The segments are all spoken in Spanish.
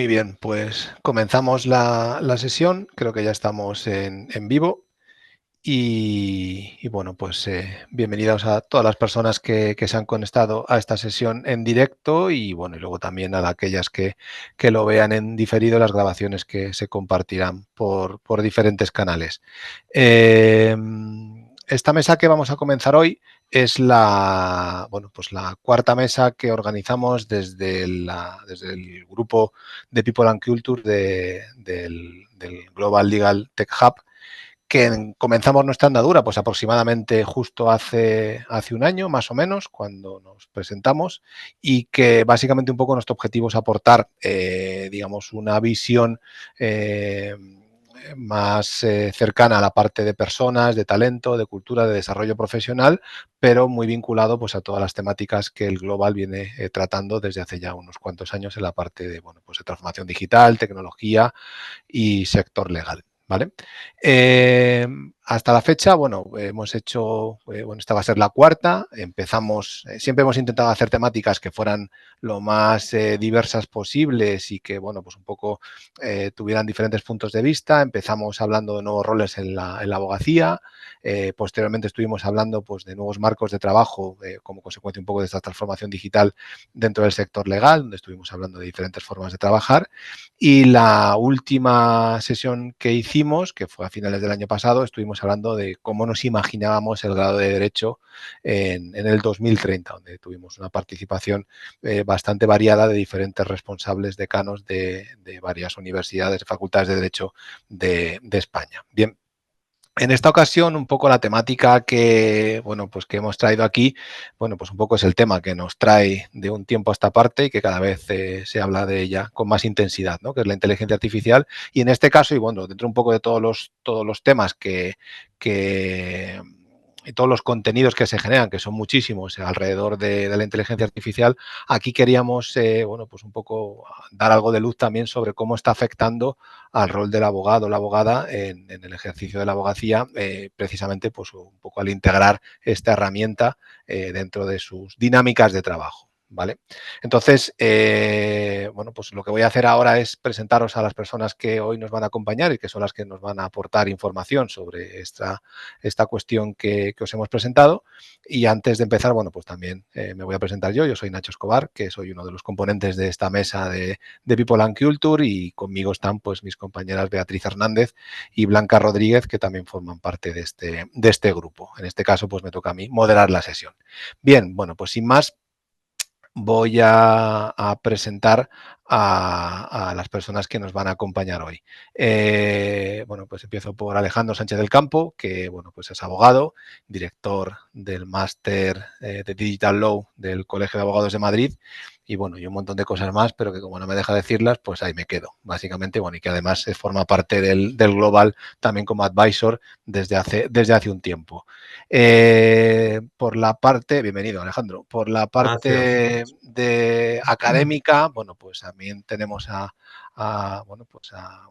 Muy bien, pues comenzamos la sesión. Creo que ya estamos en vivo. Y bueno, pues bienvenidos a todas las personas que se han conectado a esta sesión en directo y bueno, y luego también a aquellas que lo vean en diferido, las grabaciones que se compartirán por diferentes canales. Esta mesa que vamos a comenzar hoy es pues la cuarta mesa que organizamos desde el grupo de People and Culture del Global Legal Tech Hub, que comenzamos nuestra andadura pues aproximadamente justo hace un año, más o menos, cuando nos presentamos, y que básicamente un poco nuestro objetivo es aportar, digamos, una visión más cercana a la parte de personas, de talento, de cultura, de desarrollo profesional, pero muy vinculado pues a todas las temáticas que el Global viene tratando desde hace ya unos cuantos años en la parte de, bueno, pues de transformación digital, tecnología y sector legal. ¿Vale? Hasta la fecha, bueno, hemos hecho, bueno, esta va a ser la cuarta. Empezamos, siempre hemos intentado hacer temáticas que fueran lo más diversas posibles y que, bueno, pues un poco tuvieran diferentes puntos de vista. Empezamos hablando de nuevos roles en la abogacía. Posteriormente estuvimos hablando pues de nuevos marcos de trabajo como consecuencia un poco de esta transformación digital dentro del sector legal, donde estuvimos hablando de diferentes formas de trabajar. Y la última sesión que hicimos, que fue a finales del año pasado, estuvimos hablando de cómo nos imaginábamos el grado de Derecho en el 2030, donde tuvimos una participación bastante variada de diferentes responsables decanos de varias universidades, facultades de Derecho de España. Bien. En esta ocasión, un poco la temática que, bueno, pues que hemos traído aquí, bueno, pues un poco es el tema que nos trae de un tiempo a esta parte y que cada vez se habla de ella con más intensidad, ¿no? Que es la inteligencia artificial. Y en este caso, y bueno, dentro un poco de todos los temas y todos los contenidos que se generan, que son muchísimos alrededor de la inteligencia artificial, aquí queríamos, bueno, pues un poco dar algo de luz también sobre cómo está afectando al rol del abogado o la abogada en el ejercicio de la abogacía, precisamente pues un poco al integrar esta herramienta dentro de sus dinámicas de trabajo. ¿Vale? Entonces, bueno, pues lo que voy a hacer ahora es presentaros a las personas que hoy nos van a acompañar y que son las que nos van a aportar información sobre esta cuestión que os hemos presentado. Y antes de empezar, bueno, pues también me voy a presentar yo. Yo soy Nacho Escobar, que soy uno de los componentes de esta mesa de People and Culture, y conmigo están pues mis compañeras Beatriz Hernández y Blanca Rodríguez, que también forman parte de este grupo. En este caso, pues me toca a mí moderar la sesión. Bien, bueno, pues sin más, voy a presentar a las personas que nos van a acompañar hoy. Bueno, pues empiezo por Alejandro Sánchez del Campo, que bueno, pues es abogado, director del máster de Digital Law del Colegio de Abogados de Madrid, y bueno, y un montón de cosas más, pero que como no me deja decirlas, pues ahí me quedo, básicamente, bueno, y que además forma parte del Global también como advisor desde hace un tiempo. Por la parte, bienvenido Alejandro, por la Gracias. parte de académica, bueno, pues también tenemos bueno, pues a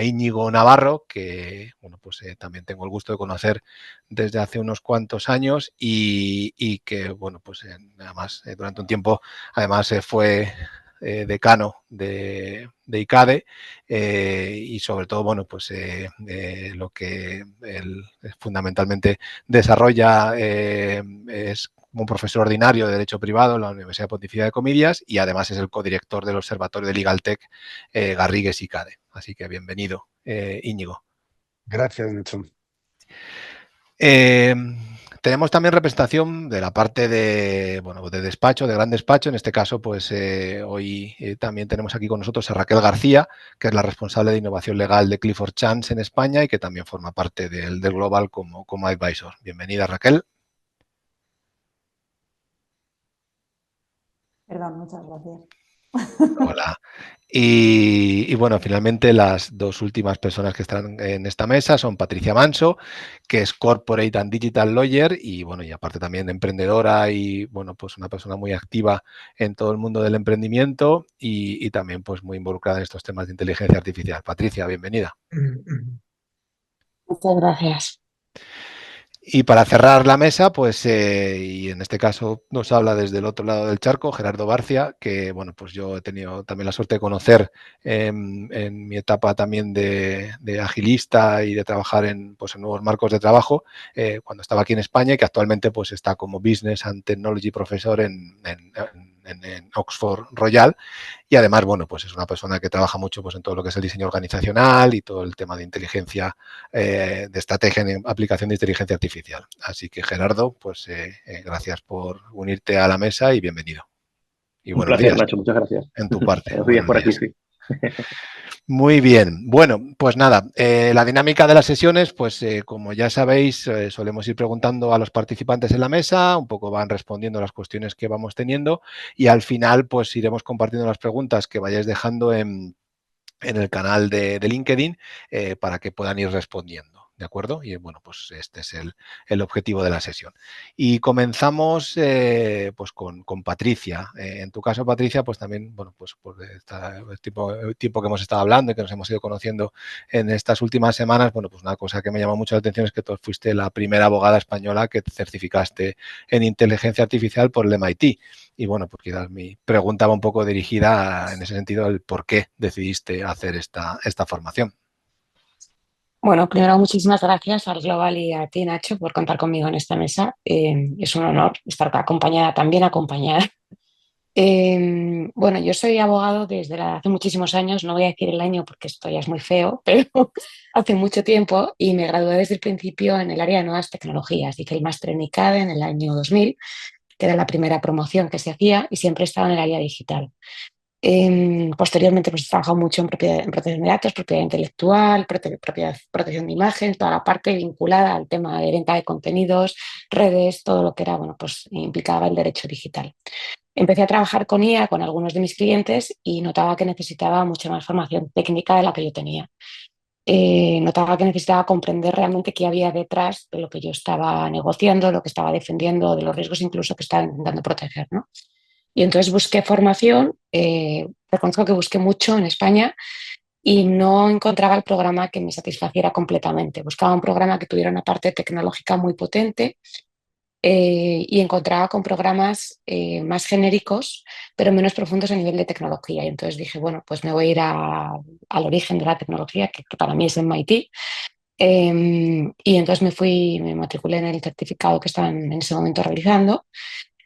Íñigo Navarro, que bueno, pues también tengo el gusto de conocer desde hace unos cuantos años y que bueno, pues además durante un tiempo además fue decano de ICADE, y sobre todo, bueno, pues lo que él fundamentalmente desarrolla es como profesor ordinario de Derecho Privado en la Universidad Pontificia de Comillas, y además es el codirector del Observatorio de Legal Tech Garrigues ICADE. Así que bienvenido, Íñigo. Gracias, Nacho. Eh, Tenemos también representación de la parte de, bueno, de despacho, de gran despacho. En este caso, pues hoy también tenemos aquí con nosotros a Raquel García, que es la responsable de innovación legal de Clifford Chance en España y que también forma parte del Global como advisor. Bienvenida, Raquel. Perdón, muchas gracias. Hola. Y bueno, finalmente las dos últimas personas que están en esta mesa son Patricia Manso, que es Corporate and Digital Lawyer y bueno, y aparte también emprendedora y bueno, pues una persona muy activa en todo el mundo del emprendimiento y también pues muy involucrada en estos temas de inteligencia artificial. Patricia, bienvenida. Muchas gracias. Y para cerrar la mesa, pues, y en este caso nos habla desde el otro lado del charco, Gerardo Barcia, que, bueno, pues yo he tenido también la suerte de conocer en mi etapa también de agilista y de trabajar pues, en nuevos marcos de trabajo, cuando estaba aquí en España y que actualmente pues está como Business and Technology Professor en Oxford Royal. Y además, bueno, pues es una persona que trabaja mucho pues, en todo lo que es el diseño organizacional y todo el tema de inteligencia, de estrategia en aplicación de inteligencia artificial. Así que, Gerardo, pues gracias por unirte a la mesa y bienvenido. Y Un buenos placer, días Nacho, muchas gracias. en tu parte. Buenos días Buenos por aquí, días. sí. Muy bien. Bueno, pues nada, la dinámica de las sesiones, pues como ya sabéis, solemos ir preguntando a los participantes en la mesa, un poco van respondiendo las cuestiones que vamos teniendo y al final pues iremos compartiendo las preguntas que vayáis dejando en el canal de LinkedIn para que puedan ir respondiendo. ¿De acuerdo? Y bueno, pues este es el objetivo de la sesión. Y comenzamos pues con Patricia. En tu caso, Patricia, pues también, bueno, pues por el tiempo que hemos estado hablando y que nos hemos ido conociendo en estas últimas semanas, bueno, pues una cosa que me llamó mucho la atención es que tú fuiste la primera abogada española que te certificaste en inteligencia artificial por el MIT. Y bueno, pues quizás mi pregunta va un poco dirigida en ese sentido, el por qué decidiste hacer esta formación. Bueno, primero muchísimas gracias al Global y a ti, Nacho, por contar conmigo en esta mesa. Es un honor estar acompañada, también acompañada. Bueno, yo soy abogado desde hace muchísimos años, no voy a decir el año porque esto ya es muy feo, pero hace mucho tiempo y me gradué desde el principio en el área de nuevas tecnologías. Hice el máster en ICADE en el año 2000, que era la primera promoción que se hacía y siempre estaba en el área digital. Posteriormente pues he trabajado mucho en protección de datos, propiedad intelectual, protección de imagen, toda la parte vinculada al tema de venta de contenidos, redes, todo lo que era, bueno, pues implicaba el derecho digital. Empecé a trabajar con IA con algunos de mis clientes y notaba que necesitaba mucha más formación técnica de la que yo tenía. Notaba que necesitaba comprender realmente qué había detrás de lo que yo estaba negociando, lo que estaba defendiendo, de los riesgos incluso que estaba intentando proteger, ¿no? Y entonces busqué formación, reconozco que busqué mucho en España y no encontraba el programa que me satisfaciera completamente. Buscaba un programa que tuviera una parte tecnológica muy potente y encontraba con programas más genéricos, pero menos profundos a nivel de tecnología. Y entonces dije, bueno, pues me voy a ir al origen de la tecnología, que para mí es MIT. Y entonces me matriculé en el certificado que estaban en ese momento realizando.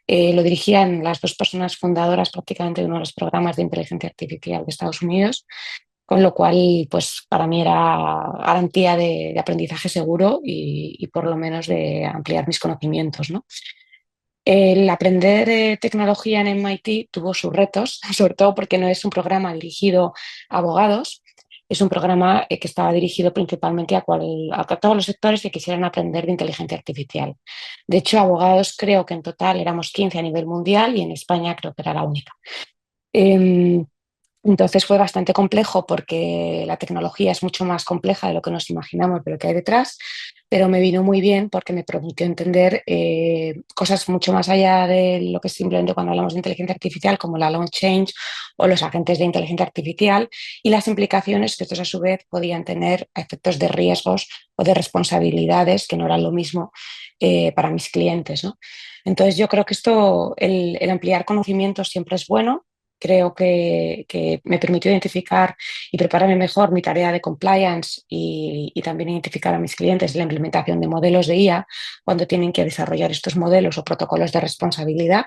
Lo dirigían las dos personas fundadoras prácticamente de uno de los programas de inteligencia artificial de Estados Unidos, con lo cual, pues para mí era garantía de aprendizaje seguro y por lo menos de ampliar mis conocimientos, ¿no? El aprender tecnología en MIT tuvo sus retos, sobre todo porque no es un programa dirigido a abogados, es un programa que estaba dirigido principalmente a todos los sectores que quisieran aprender de inteligencia artificial. De hecho, abogados creo que en total éramos 15 a nivel mundial y en España creo que era la única. Entonces fue bastante complejo porque la tecnología es mucho más compleja de lo que nos imaginamos, de lo que hay detrás, pero me vino muy bien porque me permitió entender cosas mucho más allá de lo que simplemente cuando hablamos de inteligencia artificial, como la long change o los agentes de inteligencia artificial y las implicaciones que estos a su vez podían tener a efectos de riesgos o de responsabilidades que no eran lo mismo para mis clientes, ¿no? Entonces yo creo que el ampliar conocimientos siempre es bueno. Creo que me permitió identificar y prepararme mejor mi tarea de compliance y también identificar a mis clientes la implementación de modelos de IA cuando tienen que desarrollar estos modelos o protocolos de responsabilidad.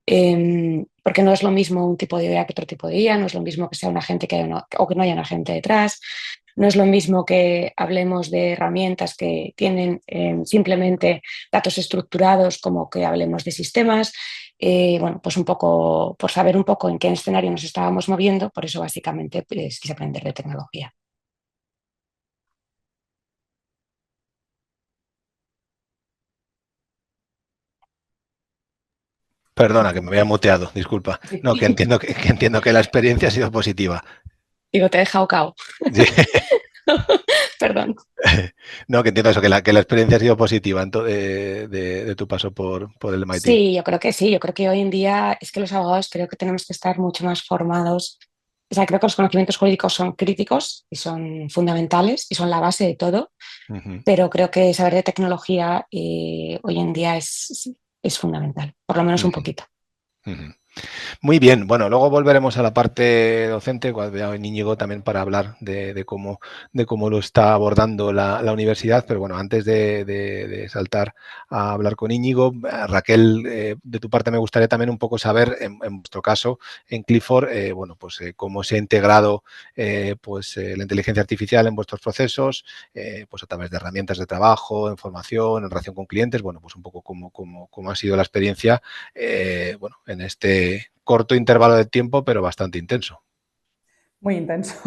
Porque no es lo mismo un tipo de IA que otro tipo de IA, no es lo mismo que sea un agente o que no haya un agente detrás, no es lo mismo que hablemos de herramientas que tienen simplemente datos estructurados como que hablemos de sistemas. Bueno, pues un poco, por saber un poco en qué escenario nos estábamos moviendo, por eso básicamente pues, quise aprender de tecnología. Perdona, que me había muteado, disculpa. No, que entiendo que la experiencia ha sido positiva. Digo, te he dejado cao. Sí. Perdón. No, que entiendo eso, que la experiencia ha sido positiva de tu paso por el MIT. Sí, yo creo que sí. Yo creo que hoy en día es que los abogados creo que tenemos que estar mucho más formados O sea, creo que los conocimientos jurídicos son críticos y son fundamentales y son la base de todo, Ujú, pero creo que saber de tecnología hoy en día es fundamental, por lo menos un ujú, poquito. ujú. Muy bien, bueno, luego volveremos a la parte docente, cuando vea a Íñigo también para hablar de cómo lo está abordando la universidad, pero bueno, antes de saltar a hablar con Íñigo, Raquel, de tu parte me gustaría también un poco saber, en vuestro caso, en Clifford, bueno, pues cómo se ha integrado la inteligencia artificial en vuestros procesos, pues a través de herramientas de trabajo, en formación, en relación con clientes, bueno, pues un poco cómo ha sido la experiencia bueno, en este corto intervalo de tiempo, pero bastante intenso. Muy intenso.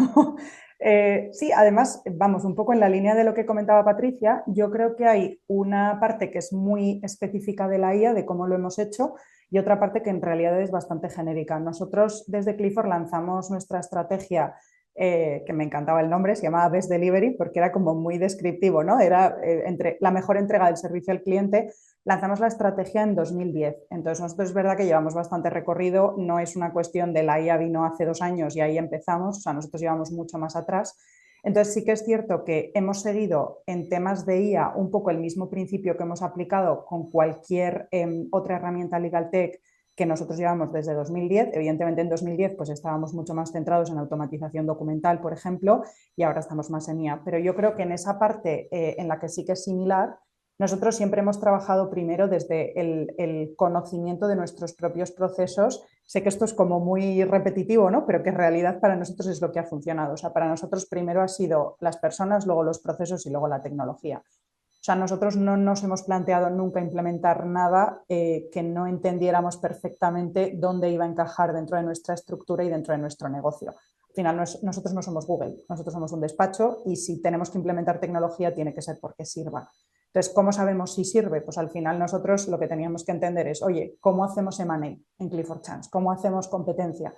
Sí, además, vamos, un poco en la línea de lo que comentaba Patricia, yo creo que hay una parte que es muy específica de la IA, de cómo lo hemos hecho, y otra parte que en realidad es bastante genérica. Nosotros desde Clifford lanzamos nuestra estrategia, que me encantaba el nombre, se llamaba Best Delivery, porque era como muy descriptivo, ¿no? Era entre la mejor entrega del servicio al cliente. Lanzamos la estrategia en 2010. Entonces, nosotros es verdad que llevamos bastante recorrido, no es una cuestión de la IA vino hace 2 años y ahí empezamos, o sea, nosotros llevamos mucho más atrás. Entonces, sí que es cierto que hemos seguido en temas de IA un poco el mismo principio que hemos aplicado con cualquier otra herramienta Legal Tech que nosotros llevamos desde 2010. Evidentemente, en 2010 pues estábamos mucho más centrados en automatización documental, por ejemplo, y ahora estamos más en IA. Pero yo creo que en esa parte en la que sí que es similar, nosotros siempre hemos trabajado primero desde el conocimiento de nuestros propios procesos. Sé que esto es como muy repetitivo, ¿no? Pero que en realidad para nosotros es lo que ha funcionado. O sea, para nosotros primero ha sido las personas, luego los procesos y luego la tecnología. O sea, nosotros no nos hemos planteado nunca implementar nada que no entendiéramos perfectamente dónde iba a encajar dentro de nuestra estructura y dentro de nuestro negocio. Al final, nosotros no somos Google, nosotros somos un despacho y si tenemos que implementar tecnología tiene que ser porque sirva. Entonces, ¿cómo sabemos si sirve? Pues al final nosotros lo que teníamos que entender es, oye, ¿cómo hacemos M&A en Clifford Chance? ¿Cómo hacemos competencia?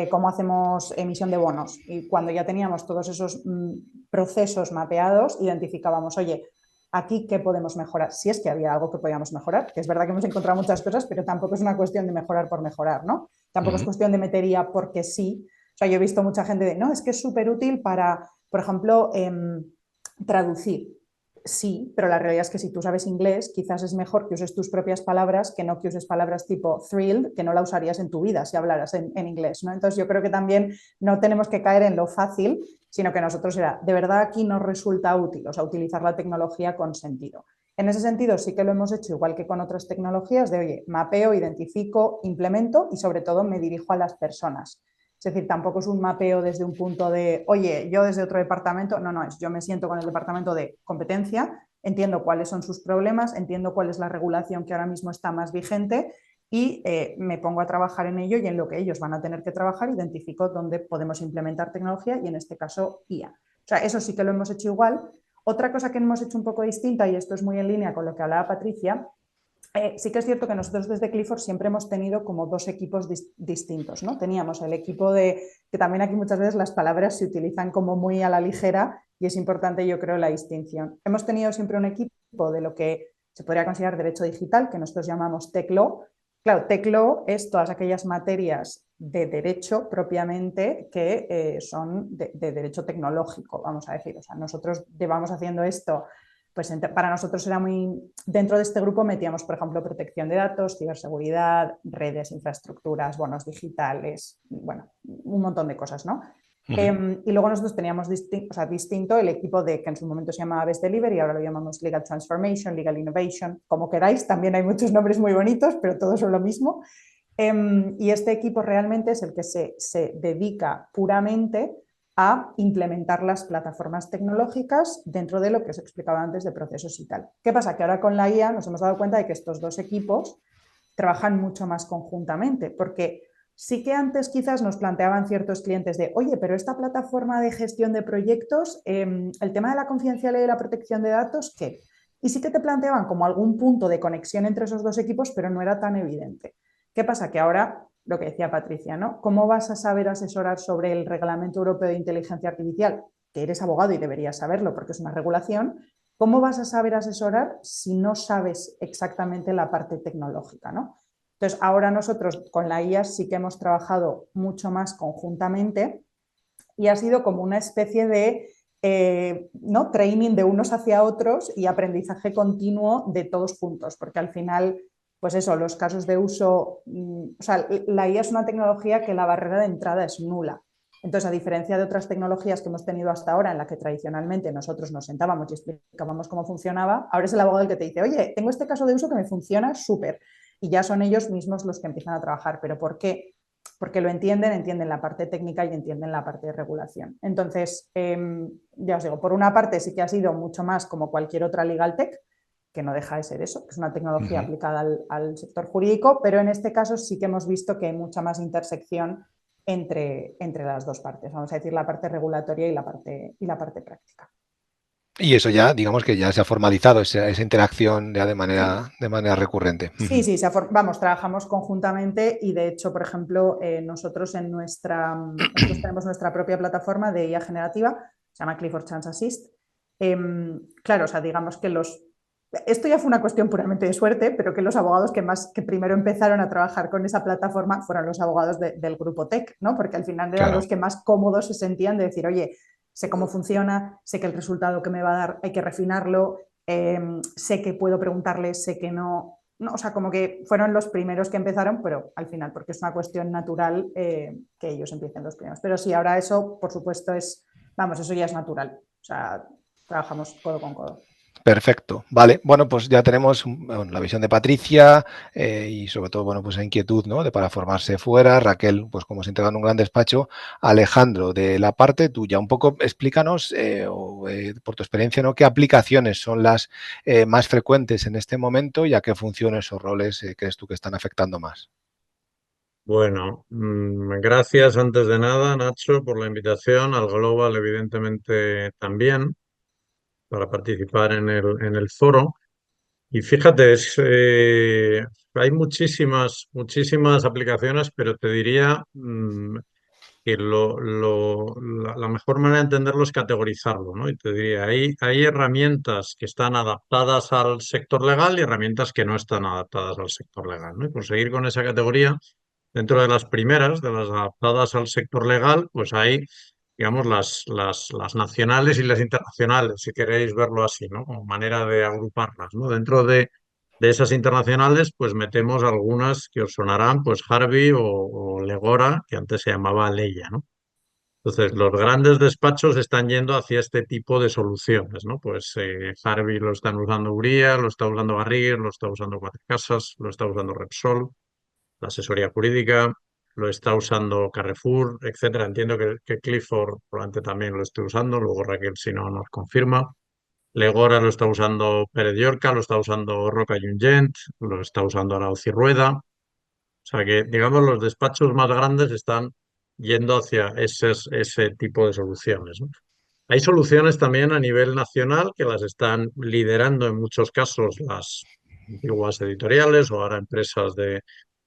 ¿Cómo hacemos emisión de bonos? Y cuando ya teníamos todos esos procesos mapeados, identificábamos, oye, aquí qué podemos mejorar, si es que había algo que podíamos mejorar, que es verdad que hemos encontrado muchas cosas, pero tampoco es una cuestión de mejorar por mejorar, ¿no? Tampoco es cuestión de meter IA porque sí. O sea, yo he visto mucha gente de, no, es que es súper útil para, por ejemplo, traducir. Sí, pero la realidad es que si tú sabes inglés, quizás es mejor que uses tus propias palabras que no que uses palabras tipo thrilled, que no la usarías en tu vida si hablaras en inglés, ¿no? Entonces yo creo que también no tenemos que caer en lo fácil, sino que nosotros era, de verdad aquí nos resulta útil, o sea, utilizar la tecnología con sentido. En ese sentido sí que lo hemos hecho igual que con otras tecnologías de, oye, mapeo, identifico, implemento y sobre todo me dirijo a las personas. Es decir, tampoco es un mapeo desde un punto de, oye, yo desde otro departamento, no, es yo me siento con el departamento de competencia, entiendo cuáles son sus problemas, entiendo cuál es la regulación que ahora mismo está más vigente y me pongo a trabajar en ello y en lo que ellos van a tener que trabajar, identifico dónde podemos implementar tecnología y en este caso IA. O sea, eso sí que lo hemos hecho igual. Otra cosa que hemos hecho un poco distinta, y esto es muy en línea con lo que hablaba Patricia, sí que es cierto que nosotros desde Clifford siempre hemos tenido como dos equipos distintos, ¿no? Teníamos el equipo de, que también aquí muchas veces las palabras se utilizan como muy a la ligera y es importante yo creo la distinción. Hemos tenido siempre un equipo de lo que se podría considerar derecho digital, que nosotros llamamos Tech Law. Claro, Tech Law es todas aquellas materias de derecho propiamente que son de derecho tecnológico, vamos a decir. O sea, nosotros llevamos haciendo esto pues para nosotros era muy, dentro de este grupo metíamos, por ejemplo, protección de datos, ciberseguridad, redes, infraestructuras, bonos digitales, bueno, un montón de cosas, ¿no? Y luego nosotros teníamos distinto el equipo de que en su momento se llamaba Best Delivery y ahora lo llamamos Legal Transformation, Legal Innovation, como queráis, también hay muchos nombres muy bonitos, pero todos son lo mismo. Y este equipo realmente es el que se dedica puramente a implementar las plataformas tecnológicas dentro de lo que os explicaba antes de procesos y tal. ¿Qué pasa? Que ahora con la IA nos hemos dado cuenta de que estos dos equipos trabajan mucho más conjuntamente, porque sí que antes quizás nos planteaban ciertos clientes de, oye, pero esta plataforma de gestión de proyectos, el tema de la confidencialidad y la protección de datos, ¿qué? Y sí que te planteaban como algún punto de conexión entre esos dos equipos, pero no era tan evidente. ¿Qué pasa? Que ahora, lo que decía Patricia, ¿no? ¿Cómo vas a saber asesorar sobre el Reglamento Europeo de Inteligencia Artificial? Que eres abogado y deberías saberlo porque es una regulación. ¿Cómo vas a saber asesorar si no sabes exactamente la parte tecnológica, ¿no? Entonces, ahora nosotros con la IA sí que hemos trabajado mucho más conjuntamente y ha sido como una especie de ¿no? training de unos hacia otros y aprendizaje continuo de todos juntos, porque al final, pues eso, los casos de uso, o sea, la IA es una tecnología que la barrera de entrada es nula. Entonces, a diferencia de otras tecnologías que hemos tenido hasta ahora, en la que tradicionalmente nosotros nos sentábamos y explicábamos cómo funcionaba, ahora es el abogado el que te dice, oye, tengo este caso de uso que me funciona súper. Y ya son ellos mismos los que empiezan a trabajar. ¿Pero por qué? Porque lo entienden la parte técnica y entienden la parte de regulación. Entonces, ya os digo, por una parte sí que ha sido mucho más como cualquier otra legal tech, que no deja de ser eso, que es una tecnología aplicada al sector jurídico, pero en este caso sí que hemos visto que hay mucha más intersección entre las dos partes, vamos a decir la parte regulatoria y la parte práctica. Y eso ya, digamos que ya se ha formalizado, esa interacción ya de manera recurrente. Sí, vamos, trabajamos conjuntamente y de hecho, por ejemplo, nosotros tenemos nuestra propia plataforma de IA generativa, se llama Clifford Chance Assist. Claro, o sea, digamos que esto ya fue una cuestión puramente de suerte, pero que los abogados que primero empezaron a trabajar con esa plataforma fueron los abogados del grupo Tech, ¿no? Porque al final eran los que más cómodos se sentían de decir, oye, sé cómo funciona, sé que el resultado que me va a dar hay que refinarlo, sé que puedo preguntarle, sé que no, o sea, como que fueron los primeros que empezaron, pero al final, porque es una cuestión natural que ellos empiecen los primeros. Pero sí, ahora eso, por supuesto, eso ya es natural, o sea, trabajamos codo con codo. Perfecto, vale. Bueno, pues ya tenemos la visión de Patricia y sobre todo, bueno, pues la inquietud, ¿no? Para formarse fuera. Raquel, pues como se integra en un gran despacho. Alejandro, de la parte tuya, un poco explícanos, por tu experiencia, ¿no? ¿Qué aplicaciones son las más frecuentes en este momento y a qué funciones o roles crees tú que están afectando más? Bueno, gracias antes de nada, Nacho, por la invitación. Al Global, evidentemente, también, para participar en el foro. Y fíjate, hay muchísimas aplicaciones, pero te diría que la mejor manera de entenderlo es categorizarlo, ¿no? Y te diría, hay herramientas que están adaptadas al sector legal y herramientas que no están adaptadas al sector legal, ¿no? Y por seguir con esa categoría, dentro de las primeras, de las adaptadas al sector legal, pues hay, digamos, las nacionales y las internacionales, si queréis verlo así, ¿no? Como manera de agruparlas, ¿no? Dentro de esas internacionales, pues metemos algunas que os sonarán, pues Harvey o Legora, que antes se llamaba Leia, ¿no? Entonces, los grandes despachos están yendo hacia este tipo de soluciones, ¿no? Pues Harvey lo están usando Uría, lo está usando Garrigues, lo está usando Cuatro Casas, lo está usando Repsol, la asesoría jurídica, lo está usando Carrefour, etcétera. Entiendo que Clifford probablemente también lo esté usando, luego Raquel si no nos confirma. Legora lo está usando Pérez Llorca, lo está usando Roca Junyent, lo está usando Arauz y Rueda. O sea que, digamos, los despachos más grandes están yendo hacia ese tipo de soluciones, ¿no? Hay soluciones también a nivel nacional que las están liderando en muchos casos las antiguas editoriales o ahora empresas de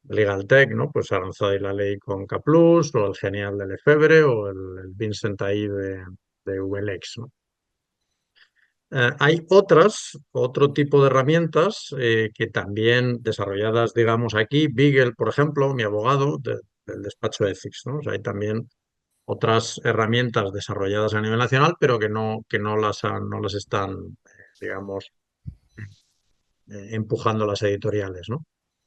Legal Tech, ¿no? Pues Aranzada y la Ley con K+, o el Genial de Lefebvre o el Vincent AI de VLX, ¿no? Hay otro tipo de herramientas que también desarrolladas, digamos, aquí. Beagle, por ejemplo, mi abogado del despacho de Ethics, ¿no? O sea, hay también otras herramientas desarrolladas a nivel nacional, pero que no las están, digamos, empujando las editoriales, ¿no?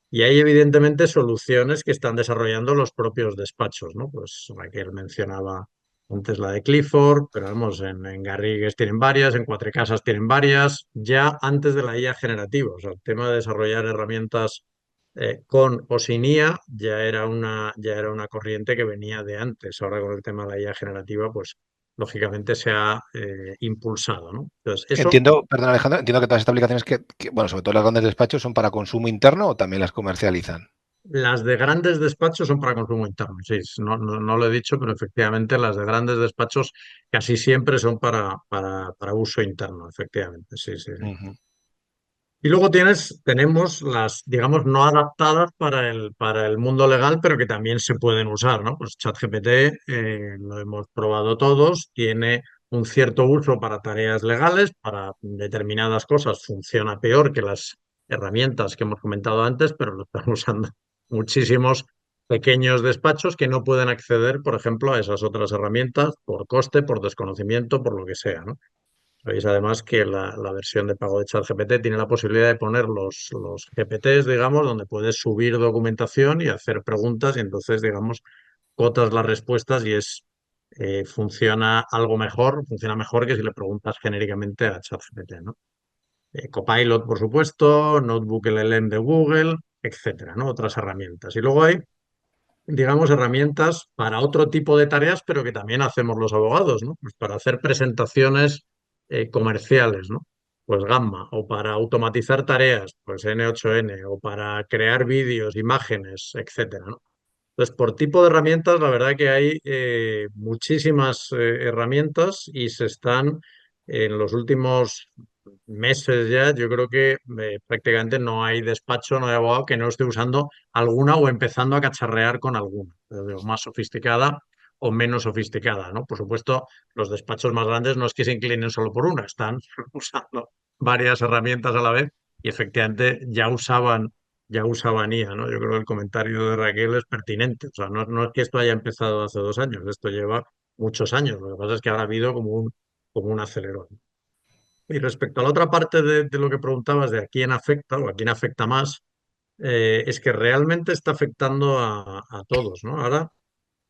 Y hay evidentemente soluciones que están desarrollando los propios despachos, ¿no? Pues Raquel mencionaba antes la de Clifford, pero vamos, en Garrigues tienen varias, en Cuatro Casas tienen varias, ya antes de la IA generativa. O sea, el tema de desarrollar herramientas con o sin IA ya era una corriente que venía de antes. Ahora con el tema de la IA generativa, pues lógicamente se ha impulsado, ¿no? Entonces, eso. Entiendo, perdón Alejandro, entiendo que todas estas aplicaciones bueno, sobre todo las grandes despachos, son para consumo interno o también las comercializan. Las de grandes despachos son para consumo interno, sí, no lo he dicho, pero efectivamente las de grandes despachos casi siempre son para uso interno, efectivamente, sí, sí, sí. Y luego tenemos las, digamos, no adaptadas para el mundo legal, pero que también se pueden usar, ¿no? Pues ChatGPT, lo hemos probado todos, tiene un cierto uso para tareas legales, para determinadas cosas funciona peor que las herramientas que hemos comentado antes, pero lo están usando muchísimos pequeños despachos que no pueden acceder, por ejemplo, a esas otras herramientas por coste, por desconocimiento, por lo que sea, ¿no? Sabéis además que la versión de pago de ChatGPT tiene la posibilidad de poner los GPTs, digamos, donde puedes subir documentación y hacer preguntas y entonces, digamos, cotas las respuestas y funciona algo mejor, funciona mejor que si le preguntas genéricamente a ChatGPT, ¿no? Copilot, por supuesto, Notebook LLM de Google, etcétera, ¿no? Otras herramientas. Y luego hay, digamos, herramientas para otro tipo de tareas, pero que también hacemos los abogados, ¿no? Pues para hacer presentaciones comerciales, ¿no? Pues Gamma, o para automatizar tareas, pues N8N, o para crear vídeos, imágenes, etcétera, ¿no? Entonces, por tipo de herramientas, la verdad que hay muchísimas herramientas y se están en los últimos meses ya, yo creo que prácticamente no hay despacho, no hay abogado que no esté usando alguna o empezando a cacharrear con alguna, más sofisticada o menos sofisticada, ¿no? Por supuesto, los despachos más grandes no es que se inclinen solo por una, están usando varias herramientas a la vez y efectivamente ya usaban IA, ¿no? Yo creo que el comentario de Raquel es pertinente. O sea, no es que esto haya empezado hace 2 años, esto lleva muchos años. Lo que pasa es que ahora ha habido como un acelerón. Y respecto a la otra parte de lo que preguntabas de a quién afecta o a quién afecta más, es que realmente está afectando a todos, ¿no? Ahora,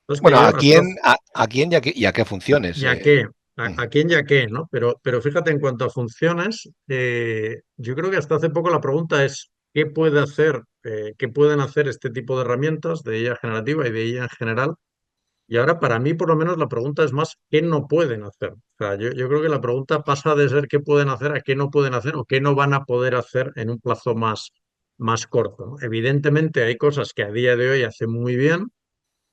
es que Bueno, yo ¿a hasta quién, a quién y a qué funciones? ya qué, Mm. a quién ya qué, ¿no? Pero fíjate, en cuanto a funciones, yo creo que hasta hace poco la pregunta es qué pueden hacer este tipo de herramientas de IA generativa y de IA en general. Y ahora, para mí, por lo menos, la pregunta es más qué no pueden hacer. O sea, yo creo que la pregunta pasa de ser qué pueden hacer a qué no pueden hacer o qué no van a poder hacer en un plazo más corto, ¿no? Evidentemente, hay cosas que a día de hoy hacen muy bien,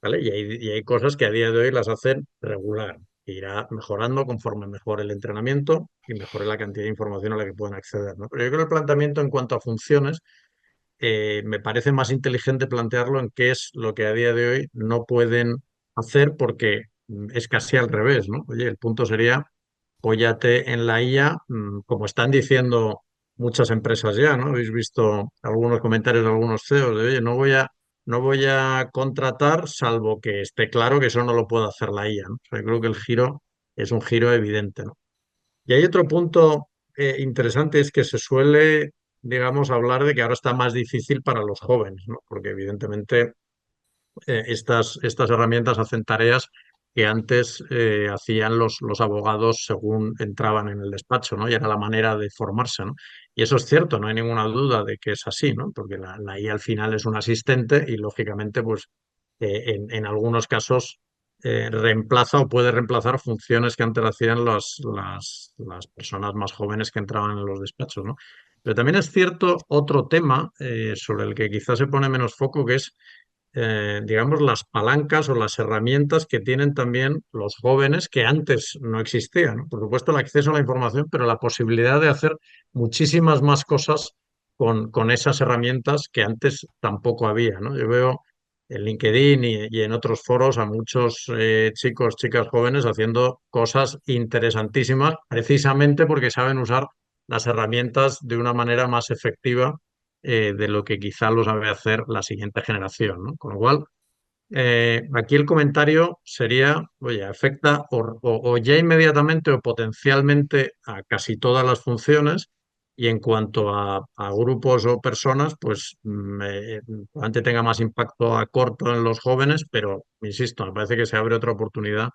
¿vale? Y hay cosas que a día de hoy las hacen regular. E irá mejorando conforme mejore el entrenamiento y mejore la cantidad de información a la que pueden acceder, ¿no? Pero yo creo que el planteamiento en cuanto a funciones me parece más inteligente plantearlo en qué es lo que a día de hoy no pueden hacer porque es casi al revés, ¿no? Oye, el punto sería, apóyate en la IA, como están diciendo muchas empresas ya, ¿no? Habéis visto algunos comentarios de algunos CEOs de, oye, no voy a contratar salvo que esté claro que eso no lo puede hacer la IA, ¿no? O sea, yo creo que el giro es un giro evidente, ¿no? Y hay otro punto interesante, es que se suele, digamos, hablar de que ahora está más difícil para los jóvenes, ¿no? Porque evidentemente estas herramientas hacen tareas que antes hacían los abogados según entraban en el despacho, ¿no? Y era la manera de formarse, ¿no? Y eso es cierto, no hay ninguna duda de que es así, ¿no? Porque la IA al final es un asistente y lógicamente, pues, en algunos casos reemplaza o puede reemplazar funciones que antes hacían las personas más jóvenes que entraban en los despachos, ¿no? Pero también es cierto otro tema sobre el que quizás se pone menos foco, que es digamos, las palancas o las herramientas que tienen también los jóvenes que antes no existían, ¿no? Por supuesto, el acceso a la información, pero la posibilidad de hacer muchísimas más cosas con esas herramientas que antes tampoco había, ¿no? Yo veo en LinkedIn y en otros foros a muchos chicos, chicas jóvenes haciendo cosas interesantísimas precisamente porque saben usar las herramientas de una manera más efectiva de lo que quizá lo sabe hacer la siguiente generación, ¿no? Con lo cual, aquí el comentario sería, oye, afecta o ya inmediatamente o potencialmente a casi todas las funciones y en cuanto a grupos o personas, pues probablemente tenga más impacto a corto en los jóvenes, pero, insisto, me parece que se abre otra oportunidad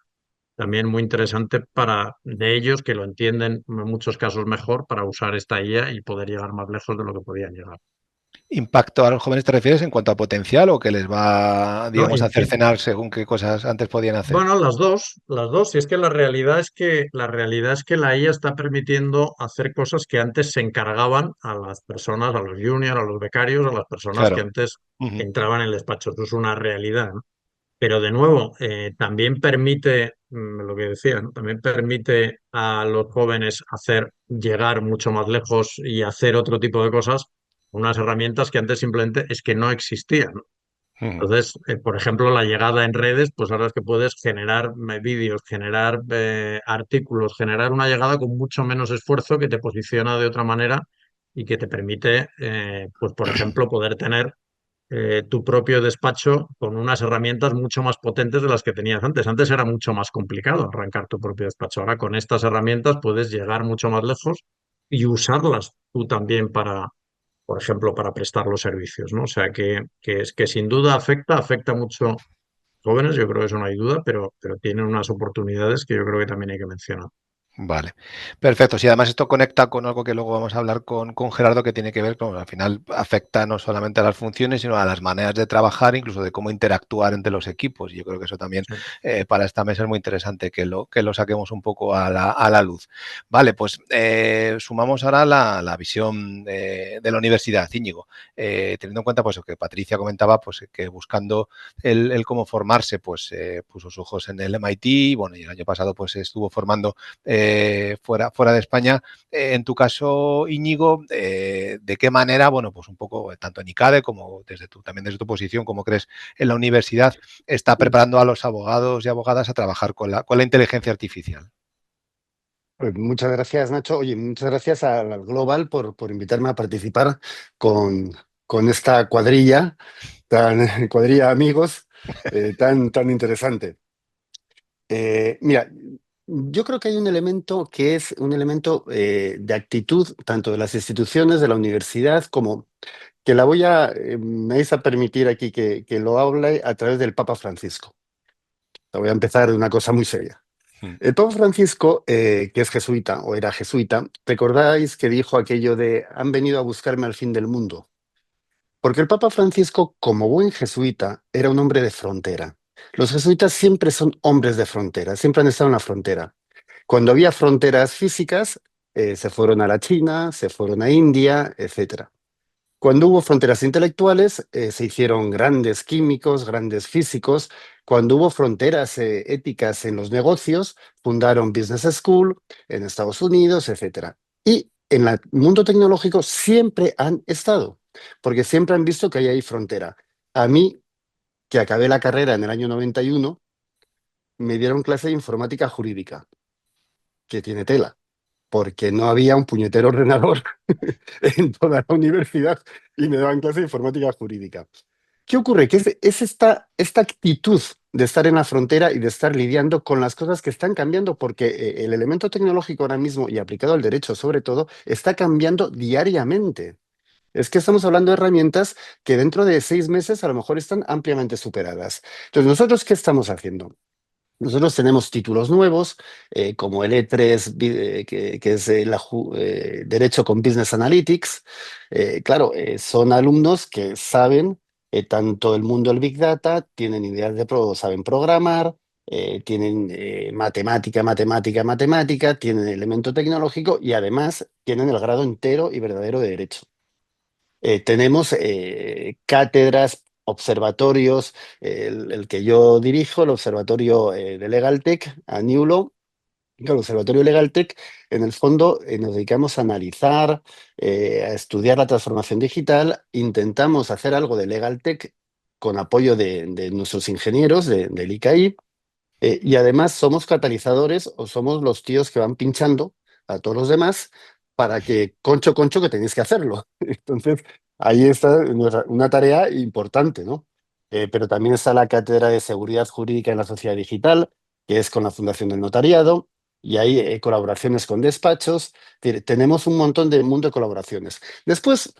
también muy interesante de ellos que lo entienden en muchos casos mejor para usar esta IA y poder llegar más lejos de lo que podían llegar. ¿Impacto a los jóvenes te refieres en cuanto a potencial o que les va, No, digamos, a cercenar según qué cosas antes podían hacer? bueno, las dos, y es que la IA está permitiendo hacer cosas que antes se encargaban a las personas, a los juniors, a los becarios, a las personas que Claro. antes Ujú. entraban en el despacho. Eso es una realidad, ¿no? Pero de nuevo, también permite, lo que decía, ¿no? También permite a los jóvenes llegar mucho más lejos y hacer otro tipo de cosas, unas herramientas que antes simplemente es que no existían, ¿no? Ujú. Entonces, por ejemplo, la llegada en redes, pues ahora es que puedes generar vídeos, generar artículos, generar una llegada con mucho menos esfuerzo que te posiciona de otra manera y que te permite, pues por ejemplo, poder tener tu propio despacho con unas herramientas mucho más potentes de las que tenías antes. Antes era mucho más complicado arrancar tu propio despacho. Ahora con estas herramientas puedes llegar mucho más lejos y usarlas tú también para, por ejemplo, para prestar los servicios, ¿no? O sea que es que sin duda afecta mucho a jóvenes, yo creo que eso no hay duda, pero tienen unas oportunidades que yo creo que también hay que mencionar. Vale, perfecto. Sí, además esto conecta con algo que luego vamos a hablar con Gerardo, que tiene que ver con, al final afecta no solamente a las funciones, sino a las maneras de trabajar, incluso de cómo interactuar entre los equipos. Y yo creo que eso también Sí. para esta mesa es muy interesante que lo saquemos un poco a la luz. Vale, pues sumamos ahora la visión de la universidad, Íñigo. Teniendo en cuenta pues que Patricia comentaba pues que buscando el cómo formarse, pues puso sus ojos en el MIT, bueno, y el año pasado pues estuvo formando fuera de España. En tu caso, Íñigo, ¿de qué manera, bueno, pues un poco, tanto en ICADE como también desde tu posición, como crees en la universidad, está preparando a los abogados y abogadas a trabajar con la inteligencia artificial? Pues muchas gracias, Nacho. Oye, muchas gracias al Global por invitarme a participar con esta cuadrilla, cuadrilla de amigos, tan interesante. Mira, yo creo que hay un elemento que es un elemento de actitud, tanto de las instituciones, de la universidad, como que me vais a permitir aquí que lo hable a través del Papa Francisco. Voy a empezar de una cosa muy seria. El Papa Francisco, que es jesuita o era jesuita, recordáis que dijo aquello de han venido a buscarme al fin del mundo. Porque el Papa Francisco, como buen jesuita, era un hombre de frontera. Los jesuitas siempre son hombres de frontera, siempre han estado en la frontera. Cuando había fronteras físicas, se fueron a la China, se fueron a India, etcétera. Cuando hubo fronteras intelectuales, se hicieron grandes químicos, grandes físicos. Cuando hubo fronteras éticas en los negocios, fundaron Business School en Estados Unidos, etcétera. Y en el mundo tecnológico siempre han estado, porque siempre han visto que ahí hay frontera. A mí, que acabé la carrera en el año 91, me dieron clase de informática jurídica, que tiene tela, porque no había un puñetero ordenador en toda la universidad y me daban clase de informática jurídica. ¿Qué ocurre? Que es esta actitud de estar en la frontera y de estar lidiando con las cosas que están cambiando, porque el elemento tecnológico ahora mismo, y aplicado al derecho sobre todo, está cambiando diariamente. Es que estamos hablando de herramientas que dentro de 6 meses a lo mejor están ampliamente superadas. Entonces, ¿nosotros qué estamos haciendo? Nosotros tenemos títulos nuevos, como el E3, que es Derecho con Business Analytics. Claro, son alumnos que saben tanto el mundo del Big Data, tienen ideas saben programar, tienen matemática, tienen elemento tecnológico y además tienen el grado entero y verdadero de Derecho. Tenemos cátedras, observatorios, el que yo dirijo, el observatorio de LegalTech a New Law. Claro, el observatorio LegalTech, en el fondo, nos dedicamos a analizar, a estudiar la transformación digital. Intentamos hacer algo de LegalTech con apoyo de nuestros ingenieros del ICAI. Y además somos catalizadores o somos los tíos que van pinchando a todos los demás para que, concho, concho, que tenéis que hacerlo. Entonces, ahí está una tarea importante, ¿no? Pero también está la Cátedra de Seguridad Jurídica en la Sociedad Digital, que es con la Fundación del Notariado, y hay colaboraciones con despachos. Es decir, tenemos un montón de mundo de colaboraciones. Después,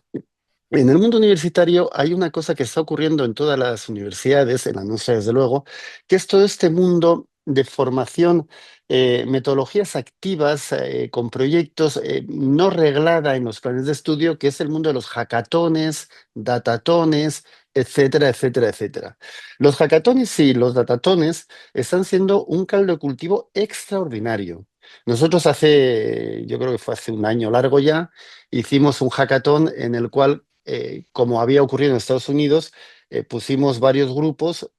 en el mundo universitario hay una cosa que está ocurriendo en todas las universidades, en la nuestra desde luego, que es todo este mundo de formación, metodologías activas con proyectos no reglada en los planes de estudio, que es el mundo de los hackatones, datatones, etcétera, etcétera, etcétera. Los hackatones y los datatones están siendo un caldo de cultivo extraordinario. Nosotros yo creo que fue hace un año largo ya, hicimos un hackathon en el cual como había ocurrido en Estados Unidos, pusimos varios grupos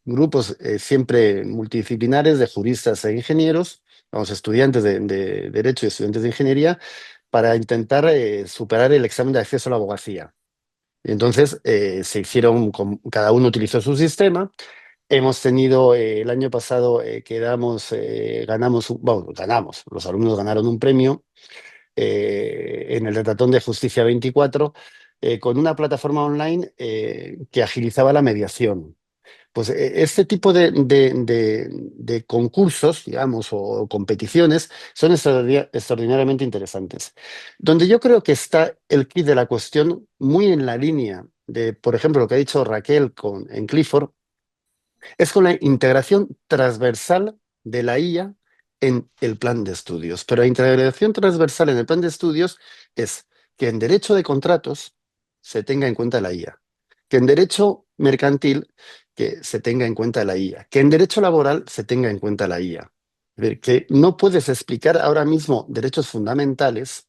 grupos siempre multidisciplinares de juristas e ingenieros, vamos, estudiantes de Derecho y estudiantes de Ingeniería, para intentar superar el examen de acceso a la abogacía. Y entonces cada uno utilizó su sistema. Hemos tenido el año pasado ganamos, los alumnos ganaron un premio en el Detatón de Justicia 24, con una plataforma online que agilizaba la mediación. Pues este tipo de concursos, digamos, o competiciones son extraordinariamente interesantes. Donde yo creo que está el kit de la cuestión, muy en la línea de, por ejemplo, lo que ha dicho Raquel en Clifford, es con la integración transversal de la IA en el plan de estudios. Pero la integración transversal en el plan de estudios es que en derecho de contratos se tenga en cuenta la IA, que en derecho mercantil que se tenga en cuenta la IA, que en derecho laboral se tenga en cuenta la IA. Es decir, que no puedes explicar ahora mismo derechos fundamentales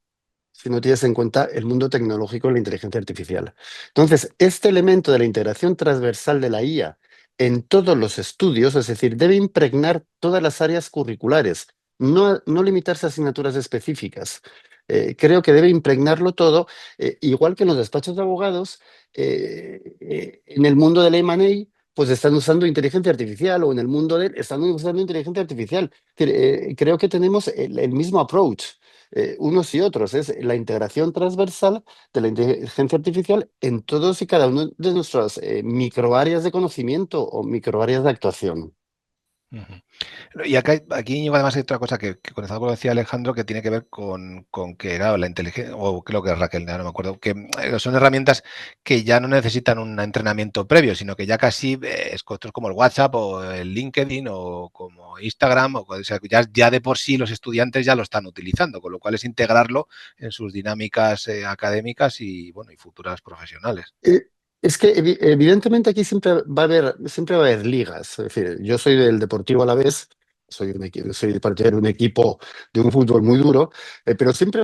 si no tienes en cuenta el mundo tecnológico y la inteligencia artificial. Entonces, este elemento de la integración transversal de la IA en todos los estudios, es decir, debe impregnar todas las áreas curriculares, no limitarse a asignaturas específicas. Creo que debe impregnarlo todo, igual que en los despachos de abogados, en el mundo del M&A, pues están usando inteligencia artificial, o en el mundo están usando inteligencia artificial. Es decir, creo que tenemos el mismo approach, unos y otros, es la integración transversal de la inteligencia artificial en todos y cada uno de nuestras microáreas de conocimiento o microáreas de actuación. Ujú. Y aquí Íñigo, además hay otra cosa que conectado con lo que decía Alejandro, que tiene que ver con que, claro, la inteligencia, o creo que es Raquel, ya no me acuerdo, que son herramientas que ya no necesitan un entrenamiento previo, sino que ya casi es como el WhatsApp o el LinkedIn o como Instagram, o sea, ya de por sí los estudiantes ya lo están utilizando, con lo cual es integrarlo en sus dinámicas académicas y, bueno, y futuras profesionales. Eh, Es que evidentemente aquí siempre va a haber ligas. Es decir, yo soy del Deportivo Alavés, soy partidario de un equipo de un fútbol muy duro, pero siempre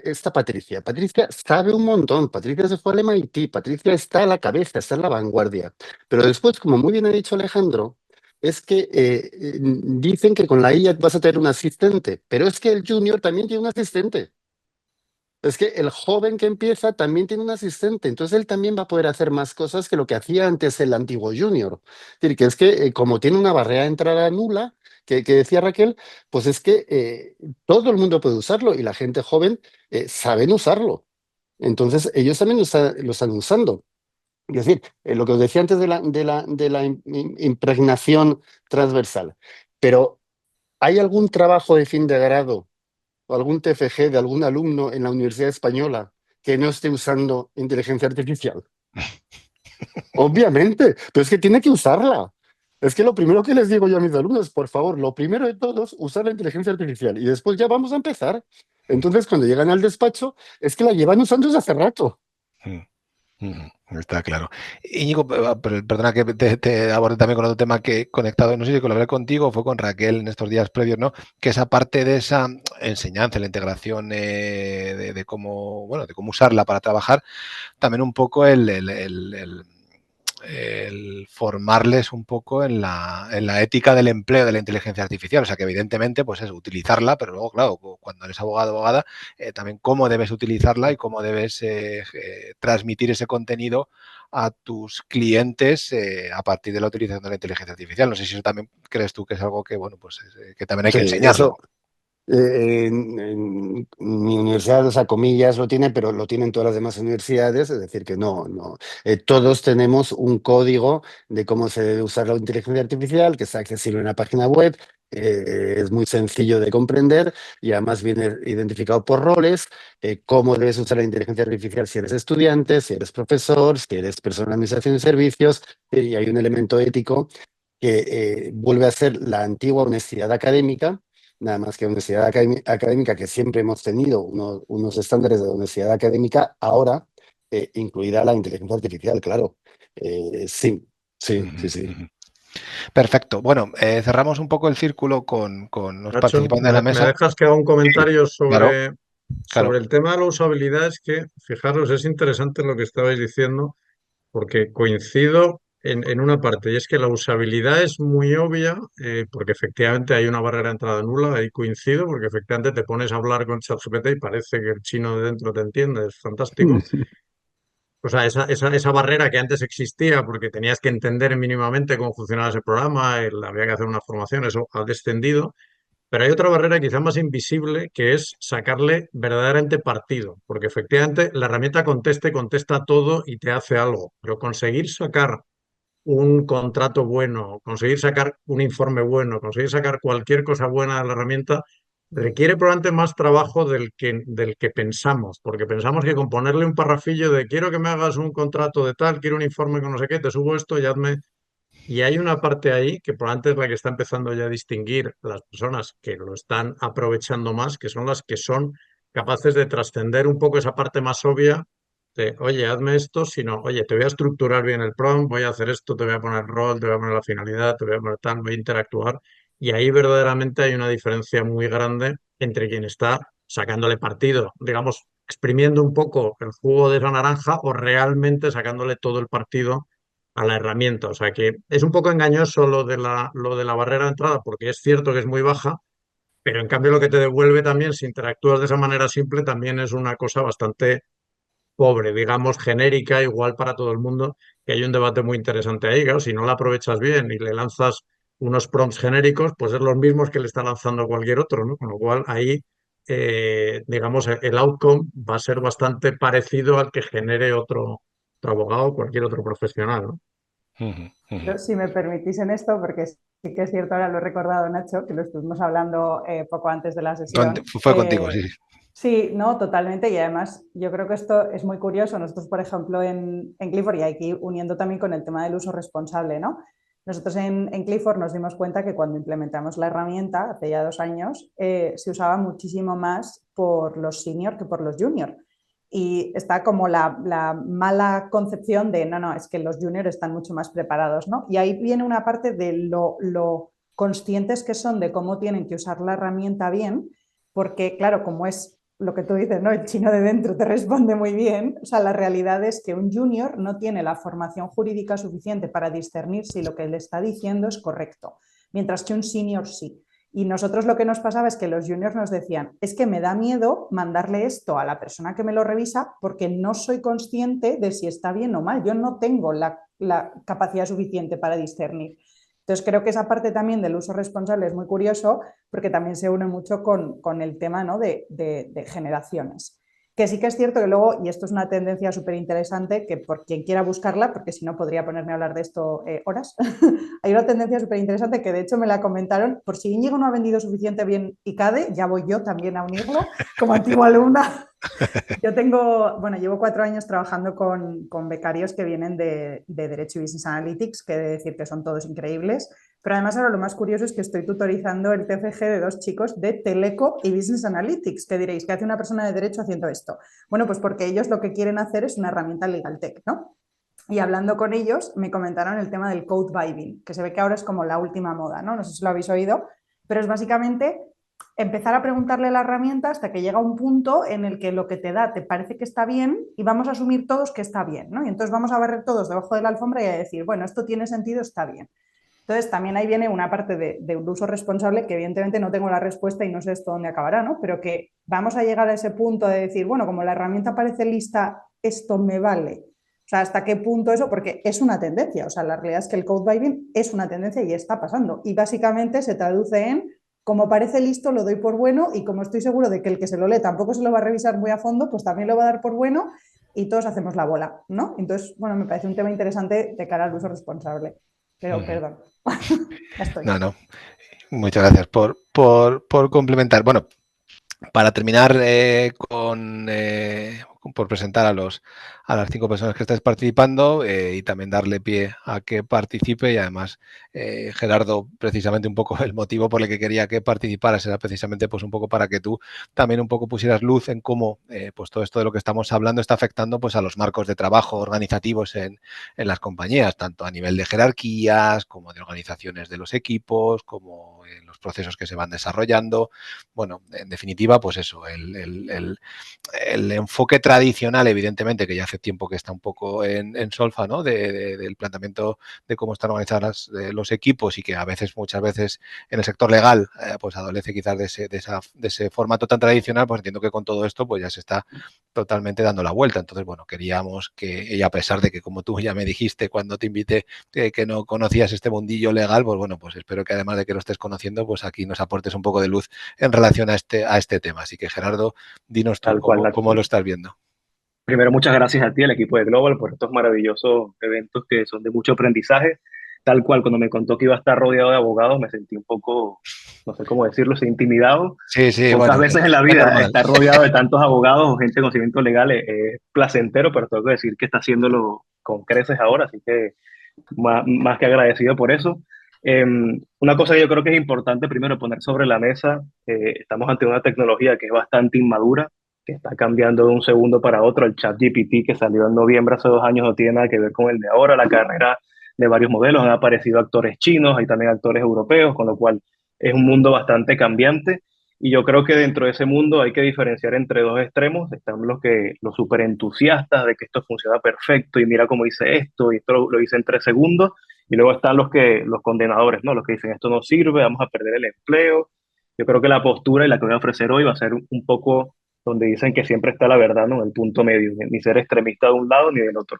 está Patricia. Patricia sabe un montón. Patricia se fue al MIT. Patricia está a la cabeza, está en la vanguardia. Pero después, como muy bien ha dicho Alejandro, es que dicen que con la IA vas a tener un asistente, pero es que el junior también tiene un asistente. Es que el joven que empieza también tiene un asistente, entonces él también va a poder hacer más cosas que lo que hacía antes el antiguo junior. Es decir, que como tiene una barrera de entrada nula, que decía Raquel, pues es que todo el mundo puede usarlo y la gente joven saben usarlo. Entonces ellos también lo están usando. Es decir, lo que os decía antes de la impregnación transversal. Pero ¿hay algún trabajo de fin de grado o algún TFG de algún alumno en la Universidad Española que no esté usando inteligencia artificial? Obviamente, pero es que tiene que usarla. Es que lo primero que les digo yo a mis alumnos, por favor, lo primero de todos, usar la inteligencia artificial y después ya vamos a empezar. Entonces, cuando llegan al despacho, es que la llevan usando desde hace rato. Está claro. Íñigo, perdona que te aborde también con otro tema que he conectado, no sé si lo hablé contigo o fue con Raquel en estos días previos, ¿no? Que esa parte de esa enseñanza, la integración de cómo, bueno, de cómo usarla para trabajar, también un poco el formarles un poco en la ética del empleo de la inteligencia artificial. O sea, que evidentemente, pues es utilizarla, pero luego, claro, cuando eres abogado o abogada, también cómo debes utilizarla y cómo debes transmitir ese contenido a tus clientes a partir de la utilización de la inteligencia artificial. No sé si eso también crees tú que es algo que, bueno, pues que también hay que Sí, enseñarlo. eso. En mi universidad, o sea, comillas lo tiene, pero lo tienen todas las demás universidades, es decir, que no. Todos tenemos un código de cómo se debe usar la inteligencia artificial, que está accesible en la página web, es muy sencillo de comprender y además viene identificado por roles, cómo debes usar la inteligencia artificial si eres estudiante, si eres profesor, si eres persona de administración de servicios, y hay un elemento ético que vuelve a ser la antigua honestidad académica. Nada más que honestidad académica, que siempre hemos tenido unos estándares de honestidad académica, ahora incluida la inteligencia artificial, claro. Sí, sí, sí, sí. Perfecto. Bueno, cerramos un poco el círculo con los Nacho, participantes de la me mesa. dejas que haga un comentario Claro, sobre claro. el tema de la usabilidad. Es que, fijaros, es interesante lo que estabais diciendo, porque coincido en una parte, y es que la usabilidad es muy obvia, porque efectivamente hay una barrera de entrada nula, ahí coincido, porque efectivamente te pones a hablar con ChatGPT y parece que el chino de dentro te entiende, es fantástico. O sea, esa barrera que antes existía, porque tenías que entender mínimamente cómo funcionaba ese programa, había que hacer una formación, eso ha descendido. Pero hay otra barrera quizá más invisible, que es sacarle verdaderamente partido, porque efectivamente la herramienta contesta todo y te hace algo, pero conseguir sacar un contrato bueno, conseguir sacar un informe bueno, conseguir sacar cualquier cosa buena de la herramienta, requiere probablemente más trabajo del que pensamos, porque pensamos que con ponerle un parrafillo de quiero que me hagas un contrato de tal, quiero un informe con no sé qué, te subo esto y hazme. Y hay una parte ahí que probablemente es la que está empezando ya a distinguir las personas que lo están aprovechando más, que son las que son capaces de trascender un poco esa parte más obvia de, oye, hazme esto, sino, oye, te voy a estructurar bien el prompt, voy a hacer esto, te voy a poner rol, te voy a poner la finalidad, te voy a poner tal, voy a interactuar. Y ahí verdaderamente hay una diferencia muy grande entre quien está sacándole partido, digamos, exprimiendo un poco el jugo de esa naranja o realmente sacándole todo el partido a la herramienta. O sea que es un poco engañoso lo de la barrera de entrada, porque es cierto que es muy baja, pero en cambio lo que te devuelve también, si interactúas de esa manera simple, también es una cosa bastante pobre, digamos, genérica, igual para todo el mundo, que hay un debate muy interesante ahí. Claro, si no la aprovechas bien y le lanzas unos prompts genéricos, pues es los mismos que le está lanzando cualquier otro, ¿no? Con lo cual ahí, digamos, el outcome va a ser bastante parecido al que genere otro abogado o cualquier otro profesional, ¿no? Ujú, ujú. Pero si me permitís en esto, porque sí que es cierto, ahora lo he recordado, Nacho, que lo estuvimos hablando poco antes de la sesión. Fue contigo, sí. Sí, no, totalmente. Y además, yo creo que esto es muy curioso. Nosotros, por ejemplo, en Clifford, y aquí uniendo también con el tema del uso responsable, ¿no? Nosotros en Clifford nos dimos cuenta que cuando implementamos la herramienta, hace ya 2 años, se usaba muchísimo más por los senior que por los junior. Y está como la mala concepción de, no, es que los juniors están mucho más preparados, ¿no? Y ahí viene una parte de lo conscientes que son de cómo tienen que usar la herramienta bien, porque claro, como es lo que tú dices, ¿no? El chino de dentro te responde muy bien. O sea, la realidad es que un junior no tiene la formación jurídica suficiente para discernir si lo que le está diciendo es correcto, mientras que un senior sí. Y nosotros lo que nos pasaba es que los juniors nos decían, es que me da miedo mandarle esto a la persona que me lo revisa porque no soy consciente de si está bien o mal. Yo no tengo la capacidad suficiente para discernir. Entonces creo que esa parte también del uso responsable es muy curioso porque también se une mucho con el tema, ¿no? de generaciones. Que sí que es cierto que luego, y esto es una tendencia súper interesante, que por quien quiera buscarla, porque si no podría ponerme a hablar de esto horas, hay una tendencia súper interesante que de hecho me la comentaron, por si Íñigo no ha vendido suficiente bien ICADE, ya voy yo también a unirlo como antigua alumna. Yo llevo 4 años trabajando con becarios que vienen de Derecho y Business Analytics, que he de decir que son todos increíbles, pero además ahora lo más curioso es que estoy tutorizando el TFG de 2 chicos de Teleco y Business Analytics, que diréis, ¿qué hace una persona de Derecho haciendo esto? Bueno, pues porque ellos lo que quieren hacer es una herramienta legal tech, ¿no? Y hablando con ellos, me comentaron el tema del code vibing, que se ve que ahora es como la última moda, ¿no? No sé si lo habéis oído, pero es básicamente empezar a preguntarle a la herramienta hasta que llega un punto en el que lo que te da te parece que está bien y vamos a asumir todos que está bien, ¿no? Y entonces vamos a barrer todos debajo de la alfombra y a decir, bueno, esto tiene sentido, está bien. Entonces también ahí viene una parte de un uso responsable que evidentemente no tengo la respuesta y no sé esto dónde acabará, ¿no? Pero que vamos a llegar a ese punto de decir, bueno, como la herramienta parece lista, esto me vale. O sea, ¿hasta qué punto eso? Porque es una tendencia. O sea, la realidad es que el code vibing es una tendencia y está pasando. Y básicamente se traduce en, como parece listo, lo doy por bueno y como estoy seguro de que el que se lo lee tampoco se lo va a revisar muy a fondo, pues también lo va a dar por bueno y todos hacemos la bola, ¿no? Entonces, bueno, me parece un tema interesante de cara al uso responsable. Pero, perdón, ya estoy. No. Muchas gracias por complementar. Bueno, para terminar por presentar a las 5 personas que estáis participando y también darle pie a que participe y además Gerardo, precisamente un poco el motivo por el que quería que participaras era precisamente pues un poco para que tú también un poco pusieras luz en cómo pues todo esto de lo que estamos hablando está afectando pues a los marcos de trabajo organizativos en las compañías, tanto a nivel de jerarquías como de organizaciones de los equipos, como en los procesos que se van desarrollando. Bueno, en definitiva, pues eso, el enfoque tradicional, evidentemente, que ya hace tiempo que está un poco en solfa, ¿no? Del planteamiento de cómo están organizados los equipos y que muchas veces en el sector legal, pues adolece quizás de ese formato tan tradicional, pues entiendo que con todo esto pues ya se está totalmente dando la vuelta. Entonces, bueno, queríamos que, y a pesar de que, como tú ya me dijiste cuando te invité, que no conocías este mundillo legal, pues bueno, pues espero que además de que lo estés conociendo, conociendo, pues aquí nos aportes un poco de luz en relación a este tema. Así que, Gerardo, dinos tú Tal cual, cómo lo estás viendo. Primero, muchas gracias a ti, al equipo de Global, por estos maravillosos eventos que son de mucho aprendizaje. Tal cual, cuando me contó que iba a estar rodeado de abogados, me sentí un poco, no sé cómo decirlo, intimidado. Sí, Pocas bueno, veces en la es vida normal. estar rodeado de tantos abogados o gente de conocimiento legal es placentero, pero tengo que decir que está haciéndolo con creces ahora, así que más que agradecido por eso. Una cosa que yo creo que es importante primero poner sobre la mesa, estamos ante una tecnología que es bastante inmadura, que está cambiando de un segundo para otro. El ChatGPT que salió en noviembre hace 2 años no tiene nada que ver con el de ahora. La carrera de varios modelos, han aparecido actores chinos, hay también actores europeos, con lo cual es un mundo bastante cambiante. Y yo creo que dentro de ese mundo hay que diferenciar entre dos extremos. Están los súper entusiastas de que esto funciona perfecto y mira cómo hice esto y esto lo hice en 3 segundos. Y luego están los condenadores, ¿no? Los que dicen esto no sirve, vamos a perder el empleo. Yo creo que la postura y la que voy a ofrecer hoy va a ser un poco donde dicen que siempre está la verdad, ¿no? En el punto medio, ni ser extremista de un lado ni del otro.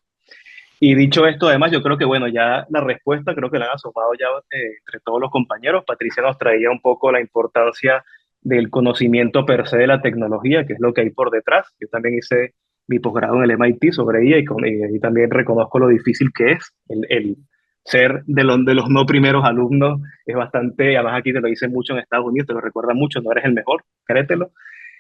Y dicho esto, además, yo creo que, bueno, ya la respuesta creo que la han asomado ya entre todos los compañeros. Patricia nos traía un poco la importancia del conocimiento per se de la tecnología, que es lo que hay por detrás. Yo también hice mi posgrado en el MIT sobre ella y también reconozco lo difícil que es el ser de los no primeros alumnos. Es bastante, además aquí te lo dicen mucho en Estados Unidos, te lo recuerdan mucho, no eres el mejor, créetelo.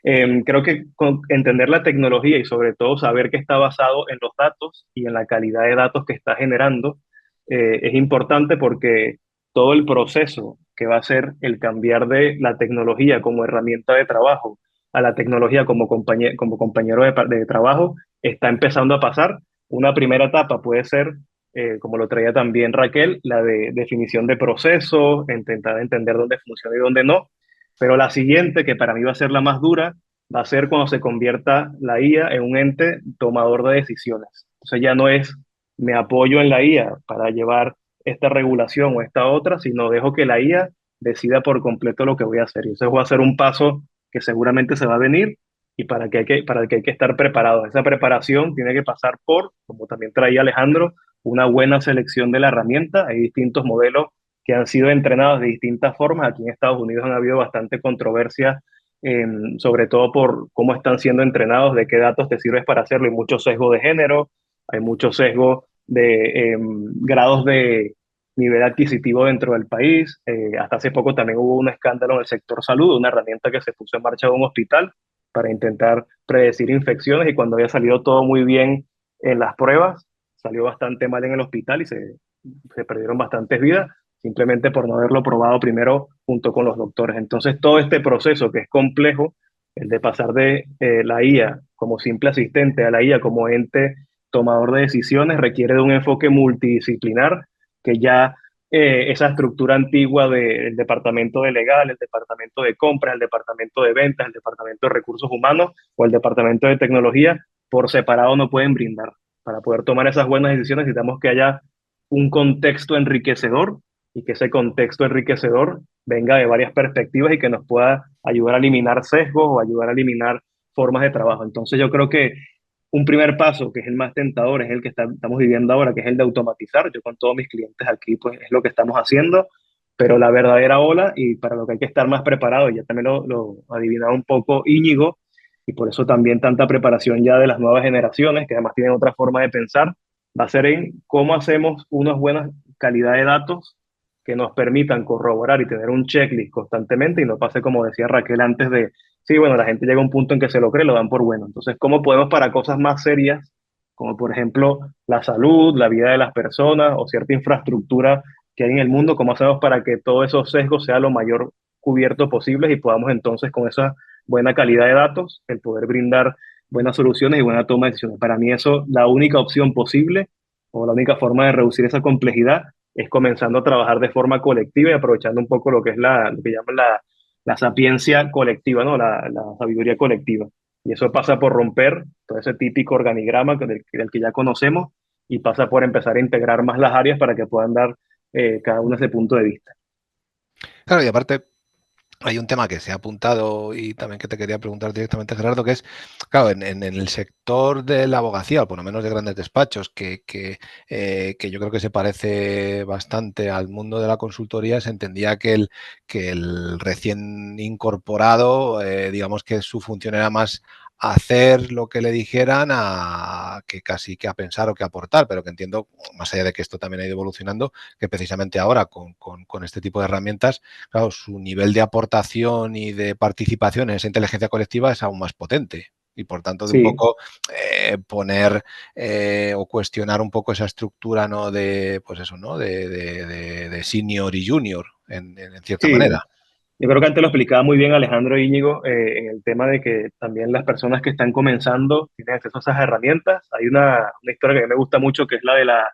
Creo que entender la tecnología y sobre todo saber que está basado en los datos y en la calidad de datos que está generando es importante porque todo el proceso que va a ser el cambiar de la tecnología como herramienta de trabajo a la tecnología como compañero de trabajo está empezando a pasar. Una primera etapa puede ser, como lo traía también Raquel, la de definición de procesos, intentar entender dónde funciona y dónde no, pero la siguiente, que para mí va a ser la más dura, va a ser cuando se convierta la IA en un ente tomador de decisiones. O sea, ya no es me apoyo en la IA para llevar esta regulación o esta otra, sino dejo que la IA decida por completo lo que voy a hacer. Y eso va a ser un paso que seguramente se va a venir y para el que hay que estar preparado. Esa preparación tiene que pasar por, como también traía Alejandro, una buena selección de la herramienta. Hay distintos modelos que han sido entrenados de distintas formas. Aquí en Estados Unidos han habido bastante controversia, sobre todo por cómo están siendo entrenados, de qué datos te sirves para hacerlo. Hay mucho sesgo de género, hay mucho sesgo de grados de nivel adquisitivo dentro del país. Hasta hace poco también hubo un escándalo en el sector salud, una herramienta que se puso en marcha en un hospital para intentar predecir infecciones y cuando había salido todo muy bien en las pruebas, salió bastante mal en el hospital y se perdieron bastantes vidas simplemente por no haberlo probado primero junto con los doctores. Entonces, todo este proceso que es complejo, el de pasar de la IA como simple asistente a la IA como ente tomador de decisiones, requiere de un enfoque multidisciplinar que ya esa estructura antigua del departamento de legal, el departamento de compras, el departamento de ventas, el departamento de recursos humanos o el departamento de tecnología, por separado no pueden brindar. Para poder tomar esas buenas decisiones necesitamos que haya un contexto enriquecedor y que ese contexto enriquecedor venga de varias perspectivas y que nos pueda ayudar a eliminar sesgos o ayudar a eliminar formas de trabajo. Entonces yo creo que un primer paso, que es el más tentador, es el que estamos viviendo ahora, que es el de automatizar. Yo con todos mis clientes aquí, pues es lo que estamos haciendo, pero la verdadera ola y para lo que hay que estar más preparado, ya también lo adivinaba un poco Íñigo, y por eso también tanta preparación ya de las nuevas generaciones, que además tienen otra forma de pensar, va a ser en cómo hacemos una buena calidad de datos que nos permitan corroborar y tener un checklist constantemente y no pase como decía Raquel antes de, sí, bueno, la gente llega a un punto en que se lo cree, lo dan por bueno. Entonces, ¿cómo podemos para cosas más serias, como por ejemplo la salud, la vida de las personas o cierta infraestructura que hay en el mundo, cómo hacemos para que todos esos sesgos sea lo mayor cubierto posible y podamos entonces con esa buena calidad de datos, el poder brindar buenas soluciones y buena toma de decisiones? Para mí eso, la única opción posible o la única forma de reducir esa complejidad es comenzando a trabajar de forma colectiva y aprovechando un poco lo que es lo que llaman la sapiencia colectiva, ¿no? La sabiduría colectiva. Y eso pasa por romper todo ese típico organigrama del que ya conocemos y pasa por empezar a integrar más las áreas para que puedan dar cada uno ese punto de vista. Claro, y aparte, hay un tema que se ha apuntado y también que te quería preguntar directamente, Gerardo, que es, claro, en el sector de la abogacía, o por lo menos de grandes despachos, que yo creo que se parece bastante al mundo de la consultoría, se entendía que el recién incorporado, digamos que su función era más hacer lo que le dijeran a que casi que a pensar o que aportar, pero que entiendo, más allá de que esto también ha ido evolucionando, que precisamente ahora con este tipo de herramientas, claro, su nivel de aportación y de participación en esa inteligencia colectiva es aún más potente. Y por tanto, de un Sí, poco poner o cuestionar un poco esa estructura, ¿no? De, pues eso, ¿no? De senior y junior, en cierta sí. manera. Yo creo que antes lo explicaba muy bien Alejandro Íñigo en el tema de que también las personas que están comenzando tienen acceso a esas herramientas. Hay una historia que a mí me gusta mucho, que es la de la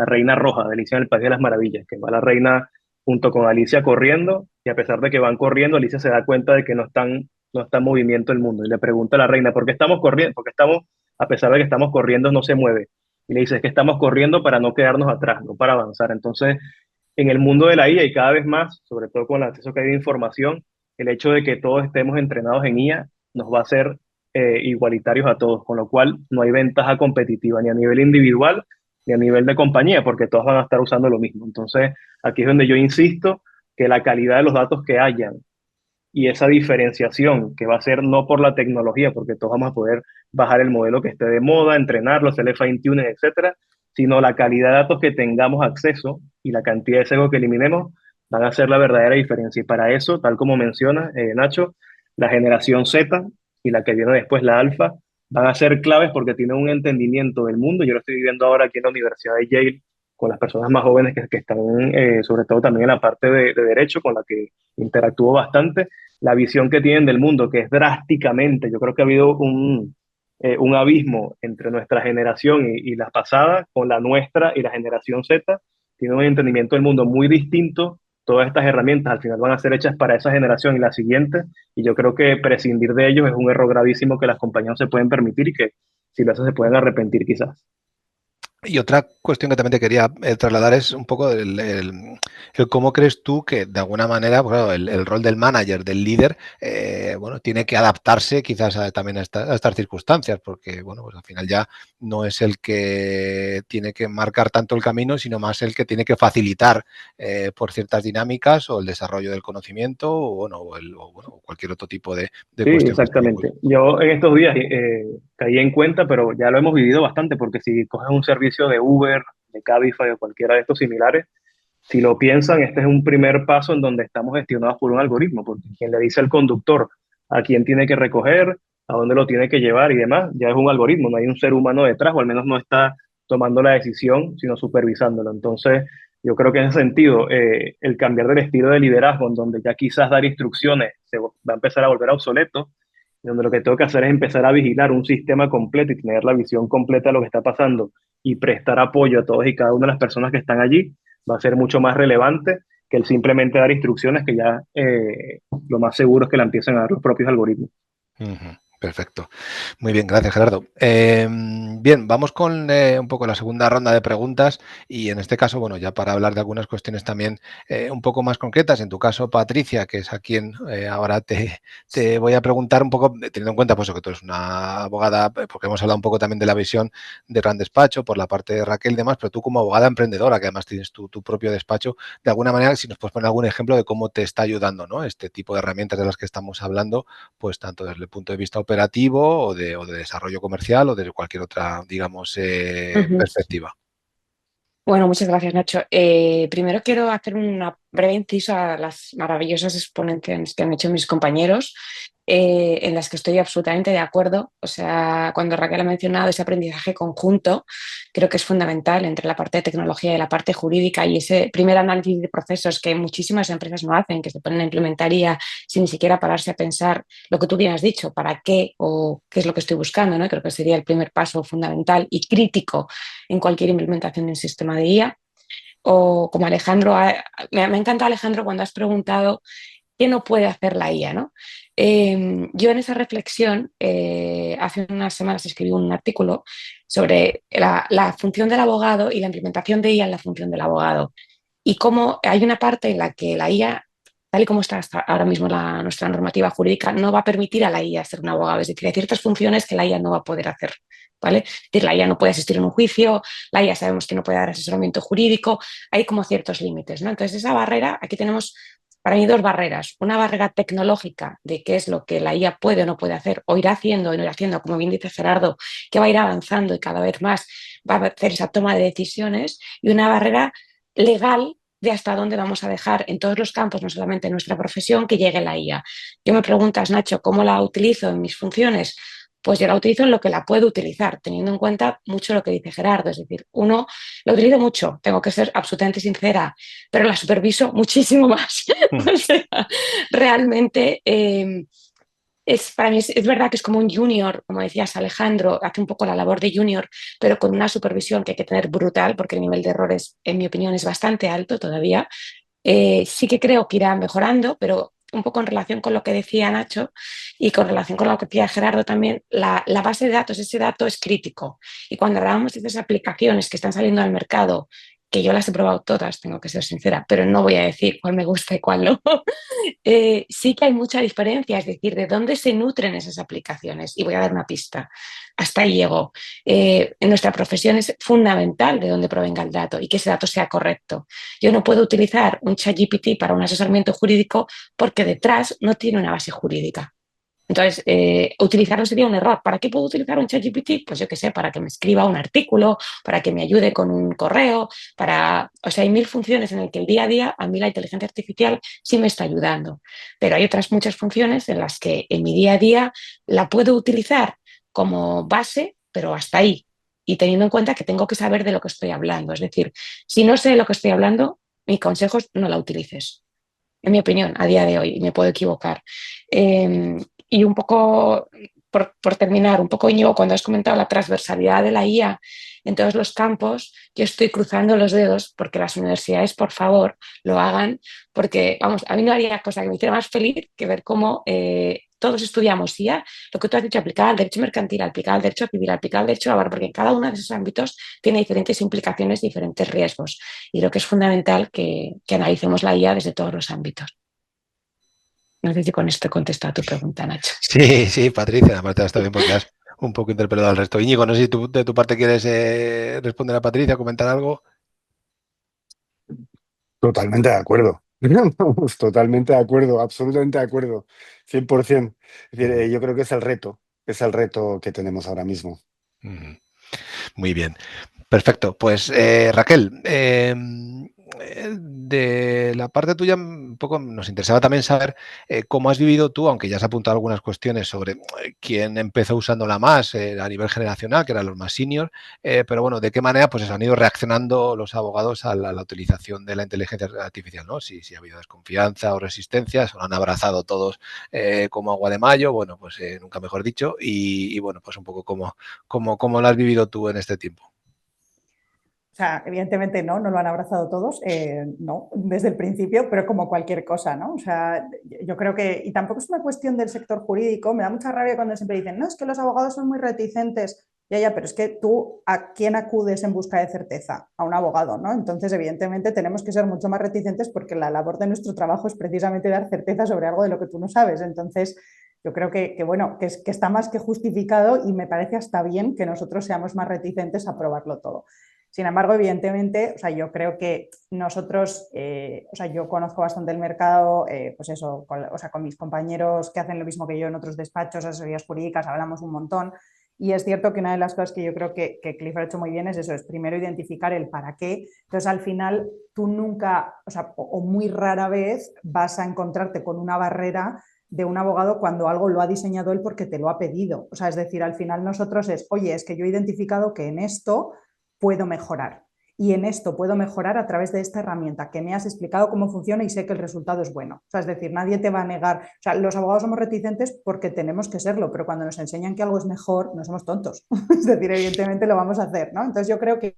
Reina Roja, de Alicia en el País de las Maravillas, que va la reina junto con Alicia corriendo, y a pesar de que van corriendo, Alicia se da cuenta de que no está en movimiento el mundo. Y le pregunta a la reina, ¿por qué estamos corriendo? Porque estamos, a pesar de que estamos corriendo, no se mueve. Y le dice, es que estamos corriendo para no quedarnos atrás, no para avanzar. Entonces, en el mundo de la IA y cada vez más, sobre todo con el acceso que hay de información, el hecho de que todos estemos entrenados en IA nos va a hacer igualitarios a todos, con lo cual no hay ventaja competitiva ni a nivel individual ni a nivel de compañía, porque todos van a estar usando lo mismo. Entonces, aquí es donde yo insisto que la calidad de los datos que hayan y esa diferenciación que va a ser no por la tecnología, porque todos vamos a poder bajar el modelo que esté de moda, entrenarlo, hacerle fine tuning, etcétera, sino la calidad de datos que tengamos acceso y la cantidad de sesgo que eliminemos van a ser la verdadera diferencia. Y para eso, tal como menciona Nacho, la generación Z y la que viene después, la alfa, van a ser claves porque tienen un entendimiento del mundo. Yo lo estoy viviendo ahora aquí en la Universidad de Yale con las personas más jóvenes que están, sobre todo también en la parte de derecho, con la que interactúo bastante, la visión que tienen del mundo, que es drásticamente, yo creo que ha habido un abismo entre nuestra generación y la pasada, con la nuestra y la generación Z, tiene un entendimiento del mundo muy distinto. Todas estas herramientas al final van a ser hechas para esa generación y la siguiente, y yo creo que prescindir de ellos es un error gravísimo que las compañías no se pueden permitir y que si lo hacen se pueden arrepentir quizás. Y otra cuestión que también te quería trasladar es un poco el cómo crees tú que de alguna manera, pues claro, el rol del manager, del líder, bueno, tiene que adaptarse quizás también a estas circunstancias, porque bueno, pues al final ya no es el que tiene que marcar tanto el camino, sino más el que tiene que facilitar por ciertas dinámicas o el desarrollo del conocimiento o, bueno, o cualquier otro tipo de Sí, cuestión que se le ocurra. exactamente. Yo en estos días caí en cuenta, pero ya lo hemos vivido bastante, porque si coges un servicio de Uber, de Cabify o cualquiera de estos similares, si lo piensan, este es un primer paso en donde estamos gestionados por un algoritmo, porque quien le dice al conductor a quién tiene que recoger, a dónde lo tiene que llevar y demás, ya es un algoritmo, no hay un ser humano detrás, o al menos no está tomando la decisión, sino supervisándolo. Entonces, yo creo que en ese sentido, el cambiar del estilo de liderazgo, en donde ya quizás dar instrucciones se va a empezar a volver obsoleto, y donde lo que tengo que hacer es empezar a vigilar un sistema completo y tener la visión completa de lo que está pasando y prestar apoyo a todos y cada una de las personas que están allí, va a ser mucho más relevante que el simplemente dar instrucciones que ya lo más seguro es que la empiecen a dar los propios algoritmos. Ujú, perfecto. Muy bien, gracias Gerardo. Bien, vamos con un poco la segunda ronda de preguntas y en este caso, bueno, ya para hablar de algunas cuestiones también un poco más concretas. En tu caso, Patricia, que es a quien ahora te voy a preguntar un poco, teniendo en cuenta pues, que tú eres una abogada, porque hemos hablado un poco también de la visión de Gran Despacho por la parte de Raquel y demás, pero tú como abogada emprendedora, que además tienes tu propio despacho, de alguna manera, si nos puedes poner algún ejemplo de cómo te está ayudando, ¿no? Este tipo de herramientas de las que estamos hablando, pues tanto desde el punto de vista operativo o de desarrollo comercial o desde cualquier otra, digamos, Ujú. perspectiva. Bueno, muchas gracias, Nacho. Primero quiero hacer una breve inciso a las maravillosas exponencias que han hecho mis compañeros, en las que estoy absolutamente de acuerdo. O sea, cuando Raquel ha mencionado ese aprendizaje conjunto, creo que es fundamental entre la parte de tecnología y la parte jurídica y ese primer análisis de procesos que muchísimas empresas no hacen, que se ponen a implementar IA sin ni siquiera pararse a pensar lo que tú bien has dicho, para qué o qué es lo que estoy buscando, ¿no? Creo que sería el primer paso fundamental y crítico en cualquier implementación de un sistema de IA. O como Alejandro, me encanta Alejandro cuando has preguntado qué no puede hacer la IA, ¿no? Yo en esa reflexión, hace unas semanas escribí un artículo sobre la función del abogado y la implementación de IA en la función del abogado. Y cómo hay una parte en la que la IA tal y como está hasta ahora mismo nuestra normativa jurídica, no va a permitir a la IA ser un abogado. Es decir, hay ciertas funciones que la IA no va a poder hacer, ¿vale? Es decir, la IA no puede asistir en un juicio, la IA sabemos que no puede dar asesoramiento jurídico, hay como ciertos límites, ¿no? Entonces, esa barrera, aquí tenemos para mí dos barreras. Una barrera tecnológica de qué es lo que la IA puede o no puede hacer, o irá haciendo o no irá haciendo, como bien dice Gerardo, que va a ir avanzando y cada vez más va a hacer esa toma de decisiones, y una barrera legal de hasta dónde vamos a dejar en todos los campos, no solamente en nuestra profesión, que llegue la IA. Yo me preguntas, Nacho, ¿cómo la utilizo en mis funciones? Pues yo la utilizo en lo que la puedo utilizar, teniendo en cuenta mucho lo que dice Gerardo. Es decir, uno, la utilizo mucho, tengo que ser absolutamente sincera, pero la superviso muchísimo más. O sea, realmente para mí es verdad que es como un junior, como decías Alejandro, hace un poco la labor de junior, pero con una supervisión que hay que tener brutal, porque el nivel de errores, en mi opinión, es bastante alto todavía. Sí que creo que irá mejorando, pero un poco en relación con lo que decía Nacho y con relación con lo que decía Gerardo también, la base de datos, ese dato es crítico. Y cuando hablábamos de esas aplicaciones que están saliendo al mercado, que yo las he probado todas, tengo que ser sincera, pero no voy a decir cuál me gusta y cuál no, sí que hay mucha diferencia, es decir, de dónde se nutren esas aplicaciones. Y voy a dar una pista, hasta ahí llego. En nuestra profesión es fundamental de dónde provenga el dato y que ese dato sea correcto. Yo no puedo utilizar un ChatGPT para un asesoramiento jurídico porque detrás no tiene una base jurídica. Entonces, utilizarlo sería un error. ¿Para qué puedo utilizar un ChatGPT? Pues yo qué sé, para que me escriba un artículo, para que me ayude con un correo, o sea, hay mil funciones en las que el día a día a mí la inteligencia artificial sí me está ayudando. Pero hay otras muchas funciones en las que en mi día a día la puedo utilizar como base, pero hasta ahí. Y teniendo en cuenta que tengo que saber de lo que estoy hablando. Es decir, si no sé de lo que estoy hablando, mi consejo es no la utilices. En mi opinión, a día de hoy, y me puedo equivocar. Y un poco, por terminar, un poco, Íñigo, cuando has comentado la transversalidad de la IA en todos los campos, yo estoy cruzando los dedos porque las universidades, por favor, lo hagan, porque, vamos, a mí no haría cosa que me hiciera más feliz que ver cómo todos estudiamos IA, lo que tú has dicho, aplicada al derecho mercantil, aplicada al derecho civil, aplicada al derecho laboral, porque en cada uno de esos ámbitos tiene diferentes implicaciones, diferentes riesgos. Y creo que es fundamental que analicemos la IA desde todos los ámbitos. No sé si con esto he contestado a tu pregunta, Nacho. Sí, sí, Patricia, aparte está bien porque has un poco interpelado al resto. Íñigo, no sé si tú, de tu parte quieres responder a Patricia, comentar algo. Totalmente de acuerdo. Vamos, totalmente de acuerdo, absolutamente de acuerdo, 100%. Es decir, yo creo que es el reto que tenemos ahora mismo. Muy bien, perfecto. Pues Raquel, de la parte tuya un poco nos interesaba también saber cómo has vivido tú, aunque ya has apuntado algunas cuestiones sobre quién empezó usándola más a nivel generacional, que eran los más senior, pero bueno, de qué manera pues han ido reaccionando los abogados a la utilización de la inteligencia artificial, ¿no? Si ha habido desconfianza o resistencia, se lo han abrazado todos como agua de mayo, bueno, pues nunca mejor dicho, y bueno, pues un poco cómo lo has vivido tú en este tiempo. O sea, evidentemente no lo han abrazado todos, no, desde el principio, pero como cualquier cosa, ¿no? O sea, yo creo que, y tampoco es una cuestión del sector jurídico, me da mucha rabia cuando siempre dicen, no, es que los abogados son muy reticentes, ya, pero es que tú, ¿a quién acudes en busca de certeza? A un abogado, ¿no? Entonces, evidentemente, tenemos que ser mucho más reticentes porque la labor de nuestro trabajo es precisamente dar certeza sobre algo de lo que tú no sabes. Entonces, yo creo bueno, que está más que justificado y me parece hasta bien que nosotros seamos más reticentes a probarlo todo. Sin embargo, evidentemente, o sea, yo creo que nosotros, o sea, yo conozco bastante el mercado, pues eso, con mis compañeros que hacen lo mismo que yo en otros despachos, asesorías jurídicas, hablamos un montón. Y es cierto que una de las cosas que yo creo que Clifford ha hecho muy bien es eso, es primero identificar el para qué. Entonces, al final, tú nunca, o sea, o muy rara vez vas a encontrarte con una barrera de un abogado cuando algo lo ha diseñado él porque te lo ha pedido. O sea, es decir, al final nosotros oye, es que yo he identificado que en esto puedo mejorar. Y en esto puedo mejorar a través de esta herramienta que me has explicado cómo funciona y sé que el resultado es bueno. O sea, es decir, nadie te va a negar. O sea, los abogados somos reticentes porque tenemos que serlo, pero cuando nos enseñan que algo es mejor, no somos tontos. Es decir, evidentemente lo vamos a hacer, ¿no? Entonces yo creo que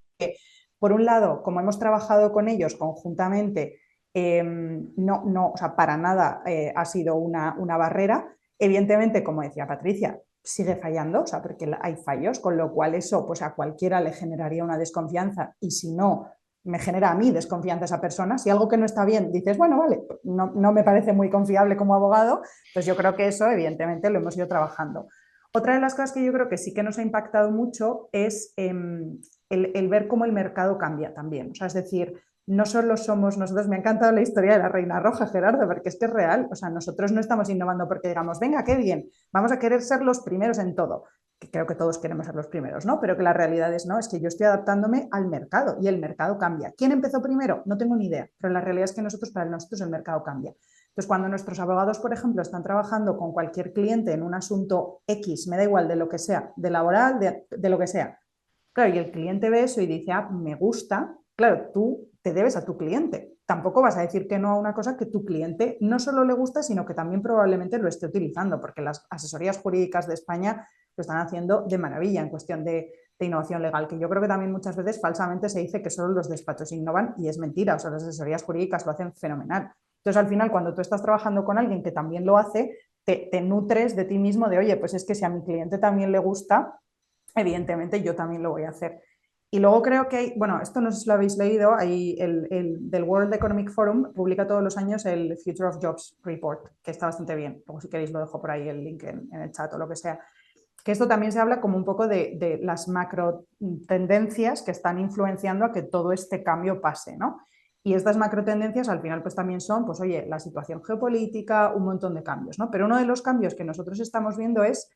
por un lado, como hemos trabajado con ellos conjuntamente, o sea, para nada ha sido una barrera. Evidentemente, como decía Patricia, sigue fallando, o sea, porque hay fallos, con lo cual eso pues a cualquiera le generaría una desconfianza y si no, me genera a mí desconfianza esa persona. Si algo que no está bien dices, bueno, vale, no me parece muy confiable como abogado, pues yo creo que eso evidentemente lo hemos ido trabajando. Otra de las cosas que yo creo que sí que nos ha impactado mucho es el ver cómo el mercado cambia también. O sea, es decir, no solo somos nosotros, me ha encantado la historia de la Reina Roja, Gerardo, porque es que es real. O sea, nosotros no estamos innovando porque digamos, venga, qué bien, vamos a querer ser los primeros en todo. Que creo que todos queremos ser los primeros, ¿no? Pero que la realidad es, no, es que yo estoy adaptándome al mercado y el mercado cambia. ¿Quién empezó primero? No tengo ni idea, pero la realidad es que para nosotros el mercado cambia. Entonces, cuando nuestros abogados, por ejemplo, están trabajando con cualquier cliente en un asunto X, me da igual de lo que sea, de laboral, de lo que sea, claro, y el cliente ve eso y dice, ah, me gusta, claro, tú te debes a tu cliente. Tampoco vas a decir que no a una cosa que tu cliente no solo le gusta, sino que también probablemente lo esté utilizando, porque las asesorías jurídicas de España lo están haciendo de maravilla en cuestión de innovación legal, que yo creo que también muchas veces falsamente se dice que solo los despachos innovan y es mentira, o sea, las asesorías jurídicas lo hacen fenomenal. Entonces, al final, cuando tú estás trabajando con alguien que también lo hace, te nutres de ti mismo de, oye, pues es que si a mi cliente también le gusta, evidentemente yo también lo voy a hacer. Y luego creo que hay, bueno, esto no sé si lo habéis leído, hay del World Economic Forum publica todos los años el Future of Jobs Report, que está bastante bien. Luego si queréis lo dejo por ahí el link en el chat o lo que sea. Que esto también se habla como un poco de las macro tendencias que están influenciando a que todo este cambio pase, ¿no? Y estas macro tendencias al final pues también son, pues oye, la situación geopolítica, un montón de cambios, ¿no? Pero uno de los cambios que nosotros estamos viendo es,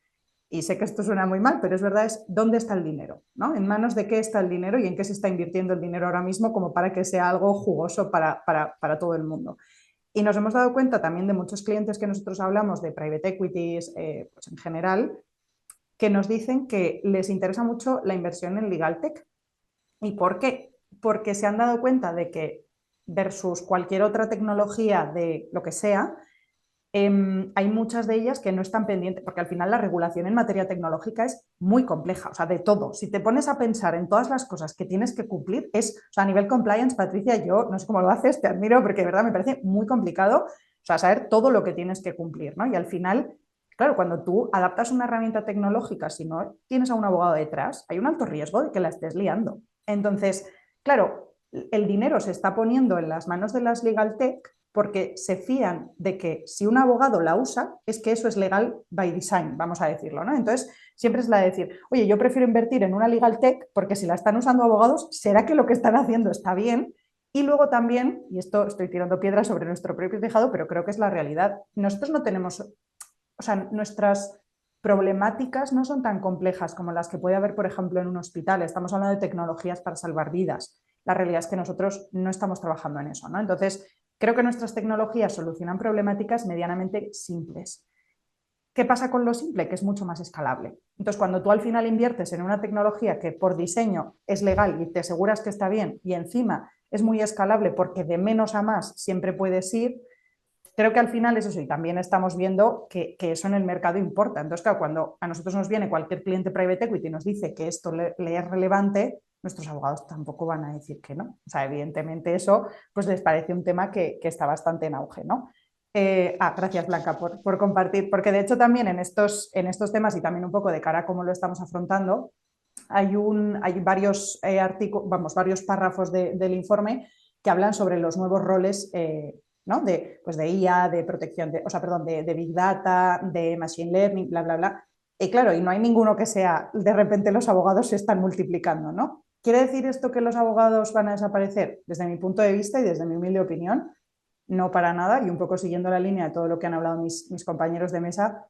y sé que esto suena muy mal, pero es verdad, es dónde está el dinero, ¿no? En manos de qué está el dinero y en qué se está invirtiendo el dinero ahora mismo como para que sea algo jugoso para todo el mundo. Y nos hemos dado cuenta también de muchos clientes que nosotros hablamos de private equities, pues en general, que nos dicen que les interesa mucho la inversión en legal tech. ¿Y por qué? Porque se han dado cuenta de que versus cualquier otra tecnología de lo que sea, hay muchas de ellas que no están pendientes, porque al final la regulación en materia tecnológica es muy compleja, o sea, de todo. Si te pones a pensar en todas las cosas que tienes que cumplir, o sea, a nivel compliance, Patricia, yo no sé cómo lo haces, te admiro, porque de verdad me parece muy complicado, o sea, saber todo lo que tienes que cumplir, ¿no? Y al final, claro, cuando tú adaptas una herramienta tecnológica, si no tienes a un abogado detrás, hay un alto riesgo de que la estés liando. Entonces, claro, el dinero se está poniendo en las manos de las legal tech porque se fían de que si un abogado la usa, es que eso es legal by design, vamos a decirlo, ¿no? Entonces, siempre es la de decir, oye, yo prefiero invertir en una legal tech porque si la están usando abogados, ¿será que lo que están haciendo está bien? Y luego también, y esto estoy tirando piedras sobre nuestro propio tejado, pero creo que es la realidad, nosotros no tenemos, o sea, nuestras problemáticas no son tan complejas como las que puede haber, por ejemplo, en un hospital. Estamos hablando de tecnologías para salvar vidas. La realidad es que nosotros no estamos trabajando en eso, ¿no? Entonces, creo que nuestras tecnologías solucionan problemáticas medianamente simples. ¿Qué pasa con lo simple? Que es mucho más escalable. Entonces, cuando tú al final inviertes en una tecnología que por diseño es legal y te aseguras que está bien y encima es muy escalable porque de menos a más siempre puedes ir, creo que al final, eso sí, también estamos viendo que eso en el mercado importa. Entonces, claro, cuando a nosotros nos viene cualquier cliente private equity y nos dice que esto le es relevante, nuestros abogados tampoco van a decir que no. O sea, evidentemente eso pues les parece un tema que está bastante en auge, ¿no? Gracias, Blanca, por compartir, porque de hecho también en estos temas y también un poco de cara a cómo lo estamos afrontando, hay varios varios párrafos del informe que hablan sobre los nuevos roles ¿no? pues de IA, de protección, de Big Data, de Machine Learning, bla, bla, bla. Y claro, y no hay ninguno que sea, de repente los abogados se están multiplicando, ¿no? ¿Quiere decir esto que los abogados van a desaparecer? Desde mi punto de vista y desde mi humilde opinión, no para nada, y un poco siguiendo la línea de todo lo que han hablado mis compañeros de mesa,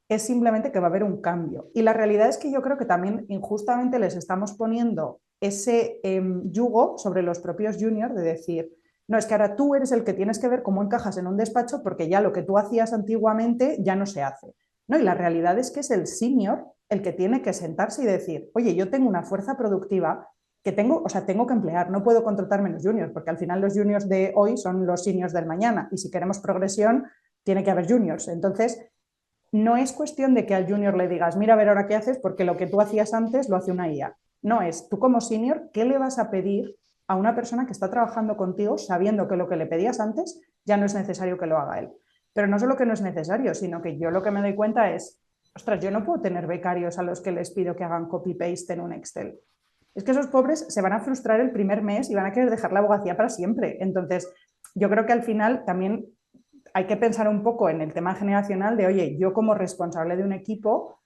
es simplemente que va a haber un cambio. Y la realidad es que yo creo que también injustamente les estamos poniendo ese yugo sobre los propios juniors de decir, no, es que ahora tú eres el que tienes que ver cómo encajas en un despacho porque ya lo que tú hacías antiguamente ya no se hace. ¿No? Y la realidad es que es el senior el que tiene que sentarse y decir, oye, yo tengo una fuerza productiva que tengo que emplear, no puedo contratar menos juniors, porque al final los juniors de hoy son los seniors del mañana y si queremos progresión tiene que haber juniors. Entonces, no es cuestión de que al junior le digas, mira a ver ahora qué haces, porque lo que tú hacías antes lo hace una IA. No, es tú como senior, ¿qué le vas a pedir a una persona que está trabajando contigo sabiendo que lo que le pedías antes ya no es necesario que lo haga él? Pero no solo que no es necesario, sino que yo lo que me doy cuenta es, ostras, yo no puedo tener becarios a los que les pido que hagan copy-paste en un Excel. es que esos pobres se van a frustrar el primer mes y van a querer dejar la abogacía para siempre. Entonces, yo creo que al final también hay que pensar un poco en el tema generacional de, oye, yo como responsable de un equipo,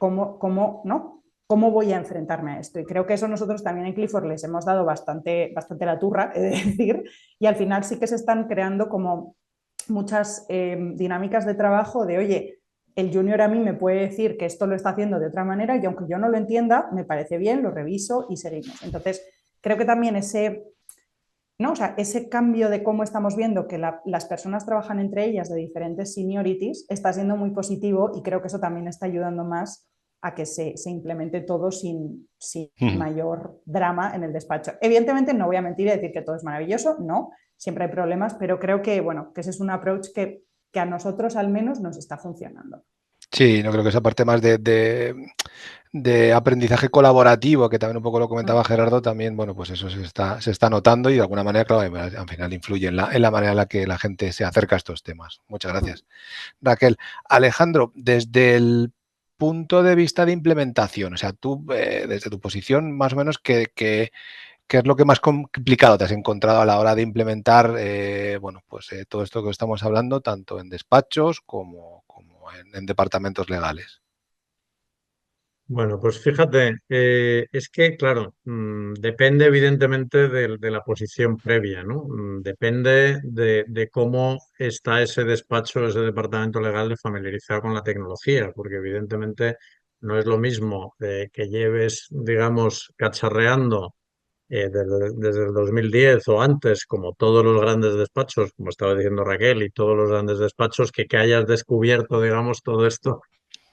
¿no? ¿Cómo voy a enfrentarme a esto? Y creo que eso nosotros también en Clifford les hemos dado bastante la turra, he de decir, y al final sí que se están creando como muchas dinámicas de trabajo de, oye, el junior a mí me puede decir que esto lo está haciendo de otra manera y aunque yo no lo entienda, me parece bien, lo reviso y seguimos. Entonces, creo que también ¿no? O sea, ese cambio de cómo estamos viendo que las personas trabajan entre ellas de diferentes seniorities está siendo muy positivo y creo que eso también está ayudando más a que se implemente todo sin mayor drama en el despacho. Evidentemente no voy a mentir y decir que todo es maravilloso, no, siempre hay problemas, pero creo que, bueno, que ese es un approach que a nosotros al menos nos está funcionando. Sí, no creo que esa parte más de aprendizaje colaborativo, que también un poco lo comentaba Gerardo, también, bueno, pues eso se está notando y de alguna manera, claro, al final influye en la manera en la que la gente se acerca a estos temas. Muchas gracias, Raquel. Alejandro, desde el punto de vista de implementación, o sea, tú, desde tu posición, más o menos, ¿qué es lo que más complicado te has encontrado a la hora de implementar, bueno, pues todo esto que estamos hablando, tanto en despachos como en departamentos legales? Bueno, pues fíjate, es que, claro, depende evidentemente de la posición previa, ¿no? Depende de cómo está ese despacho, ese departamento legal de familiarizado con la tecnología, porque evidentemente no es lo mismo que lleves, digamos, cacharreando desde el 2010 o antes, como todos los grandes despachos, como estaba diciendo Raquel, y todos los grandes despachos, que hayas descubierto, digamos, todo esto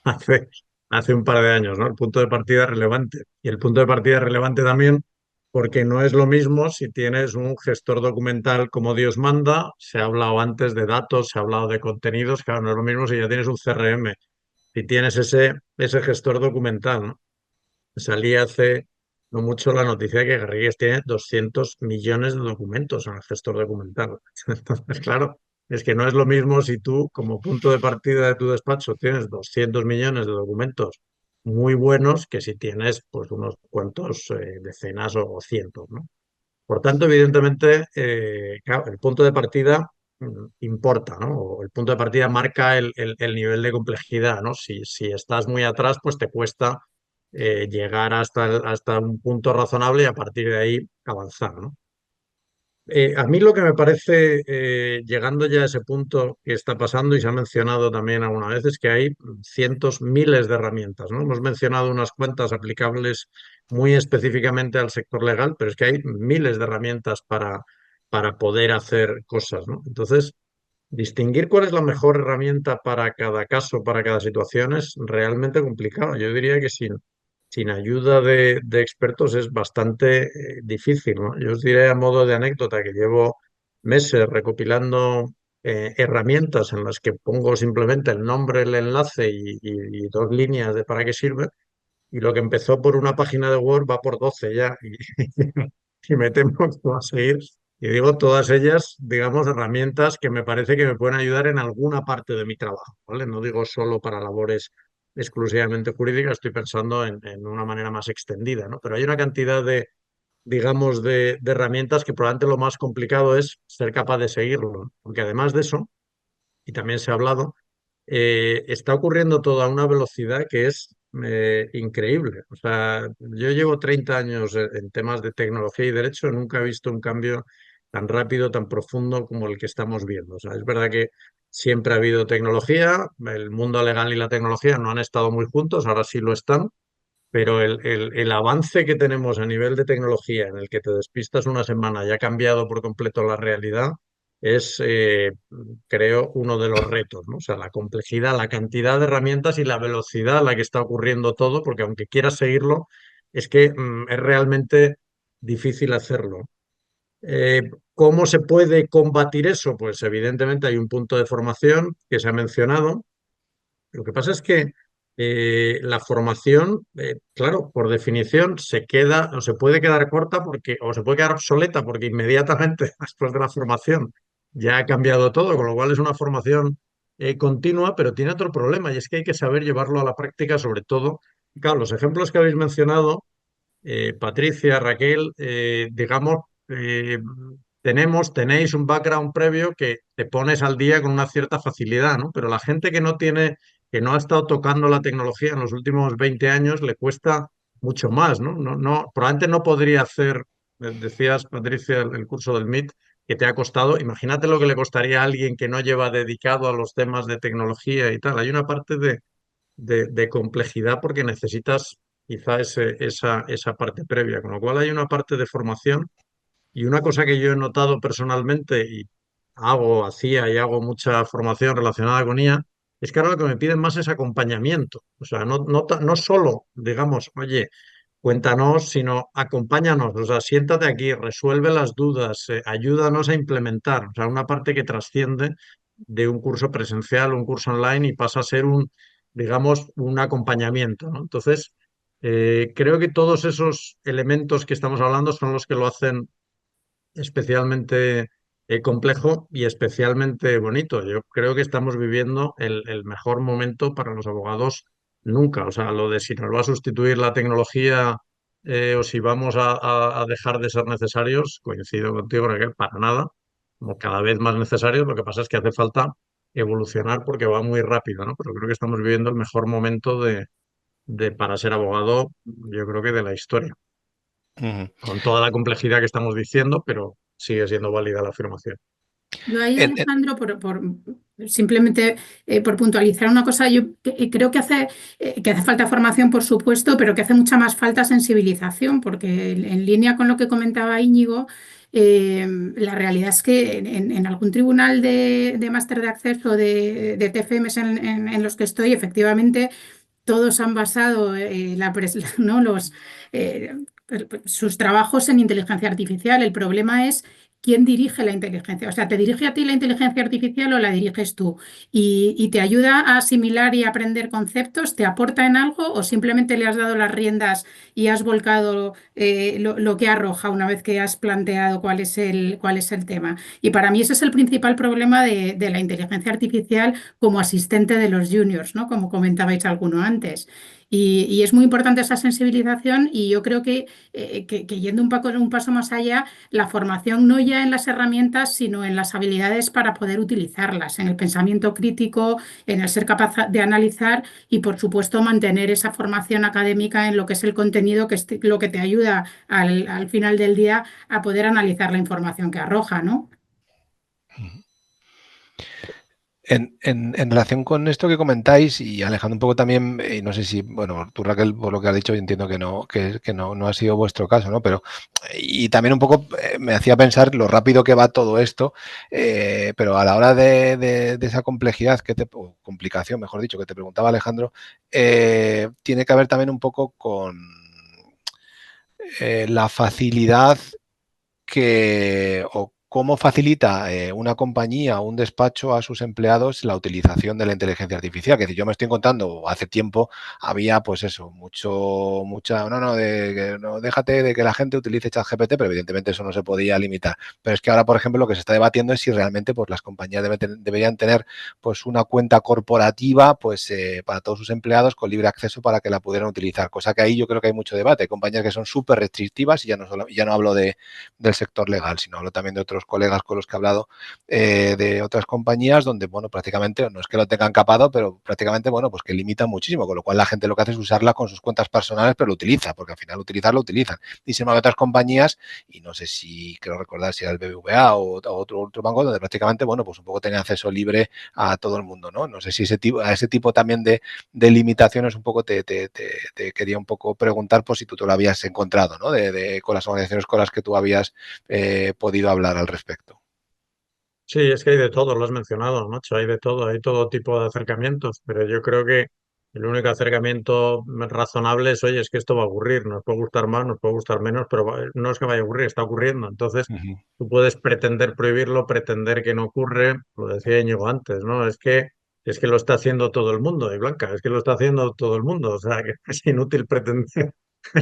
hace, hace un par de años, ¿no? El punto de partida es relevante. Y el punto de partida es relevante también porque no es lo mismo si tienes un gestor documental como Dios manda, se ha hablado antes de datos, se ha hablado de contenidos, claro, no es lo mismo si ya tienes un CRM, si tienes ese gestor documental, ¿no? Salía hace no mucho la noticia de que Garrigues tiene 200 millones de documentos en el gestor documental. Entonces, claro, es que no es lo mismo si tú, como punto de partida de tu despacho, tienes 200 millones de documentos muy buenos que si tienes pues unos cuantos decenas o cientos, ¿no? Por tanto, evidentemente, claro, el punto de partida importa, ¿no? O el punto de partida marca el nivel de complejidad, ¿no? Si estás muy atrás, pues te cuesta llegar hasta un punto razonable y a partir de ahí avanzar, ¿no? A mí lo que me parece, llegando ya a ese punto que está pasando y se ha mencionado también alguna vez, es que hay cientos, miles de herramientas, ¿no? Hemos mencionado unas cuantas aplicables muy específicamente al sector legal, pero es que hay miles de herramientas para poder hacer cosas, ¿no? Entonces, distinguir cuál es la mejor herramienta para cada caso, para cada situación, es realmente complicado. Yo diría que sin ayuda de expertos es bastante difícil, ¿no? Yo os diré a modo de anécdota que llevo meses recopilando herramientas en las que pongo simplemente el nombre, el enlace y dos líneas de para qué sirve. Y lo que empezó por una página de Word va por 12 ya. Y me temo que va a seguir. Y digo todas ellas, digamos, herramientas que me parece que me pueden ayudar en alguna parte de mi trabajo, ¿vale? No digo solo para labores exclusivamente jurídicas, estoy pensando en una manera más extendida, ¿no? Pero hay una cantidad digamos, de herramientas que probablemente lo más complicado es ser capaz de seguirlo, ¿no? Porque además de eso, y también se ha hablado, está ocurriendo todo a una velocidad que es increíble. O sea, yo llevo 30 años en temas de tecnología y derecho, nunca he visto un cambio tan rápido, tan profundo como el que estamos viendo. O sea, es verdad que siempre ha habido tecnología, el mundo legal y la tecnología no han estado muy juntos, ahora sí lo están, pero el avance que tenemos a nivel de tecnología, en el que te despistas una semana y ha cambiado por completo la realidad, es, creo, uno de los retos, ¿no? O sea, la complejidad, la cantidad de herramientas y la velocidad a la que está ocurriendo todo, porque aunque quieras seguirlo, es que es realmente difícil hacerlo. ¿Cómo se puede combatir eso? Pues evidentemente hay un punto de formación que se ha mencionado. Lo que pasa es que la formación, claro, por definición, se queda o se puede quedar corta porque, o se puede quedar obsoleta porque inmediatamente después de la formación ya ha cambiado todo, con lo cual es una formación continua, pero tiene otro problema y es que hay que saber llevarlo a la práctica, sobre todo. Claro, los ejemplos que habéis mencionado Patricia, Raquel, digamos, tenéis un background previo que te pones al día con una cierta facilidad, ¿no? Pero la gente que no tiene, que no ha estado tocando la tecnología en los últimos 20 años, le cuesta mucho más, ¿no? Probablemente no podría hacer, decías, Patricia, el curso del MIT, que te ha costado. Imagínate lo que le costaría a alguien que no lleva dedicado a los temas de tecnología y tal. Hay una parte de complejidad porque necesitas quizá esa parte previa, con lo cual hay una parte de formación y una cosa que yo he notado personalmente y hacía y hago mucha formación relacionada con IA, es que ahora lo que me piden más es acompañamiento. O sea, no solo, digamos, oye, cuéntanos, sino acompáñanos, o sea, siéntate aquí, resuelve las dudas, ayúdanos a implementar. O sea, una parte que trasciende de un curso presencial, un curso online y pasa a ser digamos, un acompañamiento, ¿no? Entonces, creo que todos esos elementos que estamos hablando son los que lo hacen especialmente complejo y especialmente bonito. Yo creo que estamos viviendo el mejor momento para los abogados nunca. O sea, lo de si nos va a sustituir la tecnología o si vamos a dejar de ser necesarios, coincido contigo, Raquel, para nada. Como cada vez más necesarios, lo que pasa es que hace falta evolucionar porque va muy rápido, ¿no? Pero creo que estamos viviendo el mejor momento para ser abogado, yo creo que de la historia Ujú. con toda la complejidad que estamos diciendo, pero sigue siendo válida la afirmación. Yo ahí, En- en- Alejandro, simplemente por puntualizar una cosa, yo creo que hace falta formación, por supuesto, pero que hace mucha más falta sensibilización, porque en línea con lo que comentaba Íñigo, la realidad es que en algún tribunal de máster de acceso de TFMs en los que estoy, efectivamente, todos han basado ¿no? Eh, sus trabajos en inteligencia artificial. El problema es quién dirige la inteligencia. O sea, ¿te dirige a ti la inteligencia artificial o la diriges tú? Y te ayuda a asimilar y aprender conceptos? ¿Te aporta en algo o simplemente le has dado las riendas y has volcado lo que arroja una vez que has planteado cuál es el tema? Y para mí ese es el principal problema de la inteligencia artificial como asistente de los juniors, ¿no? Como comentabais alguno antes. Y es muy importante esa sensibilización y yo creo que yendo un paso más allá, la formación no ya en las herramientas, sino en las habilidades para poder utilizarlas, en el pensamiento crítico, en el ser capaz de analizar y, por supuesto, mantener esa formación académica en lo que es el contenido, que es lo que te ayuda al final del día a poder analizar la información que arroja, ¿no? En relación con esto que comentáis y alejando un poco también, no sé si, bueno, tú Raquel, por lo que has dicho, yo entiendo que no ha sido vuestro caso, ¿no? Pero, y también un poco me hacía pensar lo rápido que va todo esto, pero a la hora de esa complejidad, o complicación, mejor dicho, que te preguntaba Alejandro, tiene que ver también un poco con la facilidad o cómo facilita una compañía o un despacho a sus empleados la utilización de la inteligencia artificial. Que si yo me estoy encontrando, hace tiempo había, pues eso, no, déjate de que la gente utilice ChatGPT, pero evidentemente eso no se podía limitar. Pero es que ahora, por ejemplo, lo que se está debatiendo es si realmente pues, las compañías deberían tener pues una cuenta corporativa pues para todos sus empleados con libre acceso para que la pudieran utilizar. Cosa que ahí yo creo que hay mucho debate. Hay compañías que son súper restrictivas y ya no hablo del sector legal, sino hablo también de otros colegas con los que he hablado de otras compañías donde, bueno, prácticamente, no es que lo tengan capado, pero prácticamente, bueno, pues que limitan muchísimo, con lo cual la gente lo que hace es usarla con sus cuentas personales, pero lo utiliza, porque al final utilizarlo utilizan. Y sin embargo, hay otras compañías, y no sé si, creo recordar si era el BBVA o otro banco, donde prácticamente, bueno, pues un poco tenía acceso libre a todo el mundo, ¿no? No sé si a ese tipo también de limitaciones un poco te quería un poco preguntar por si tú te lo habías encontrado, ¿no? Con las organizaciones con las que tú habías podido hablar al respecto. Sí, es que hay de todo, lo has mencionado, Nacho, hay de todo, hay todo tipo de acercamientos, pero yo creo que el único acercamiento razonable es, oye, es que esto va a ocurrir, nos puede gustar más, nos puede gustar menos, pero no es que vaya a ocurrir, está ocurriendo. Entonces, tú puedes pretender prohibirlo, pretender que no ocurre, lo decía Íñigo antes, ¿no? Es que lo está haciendo todo el mundo, y Blanca, es que lo está haciendo todo el mundo, o sea, que es inútil pretender.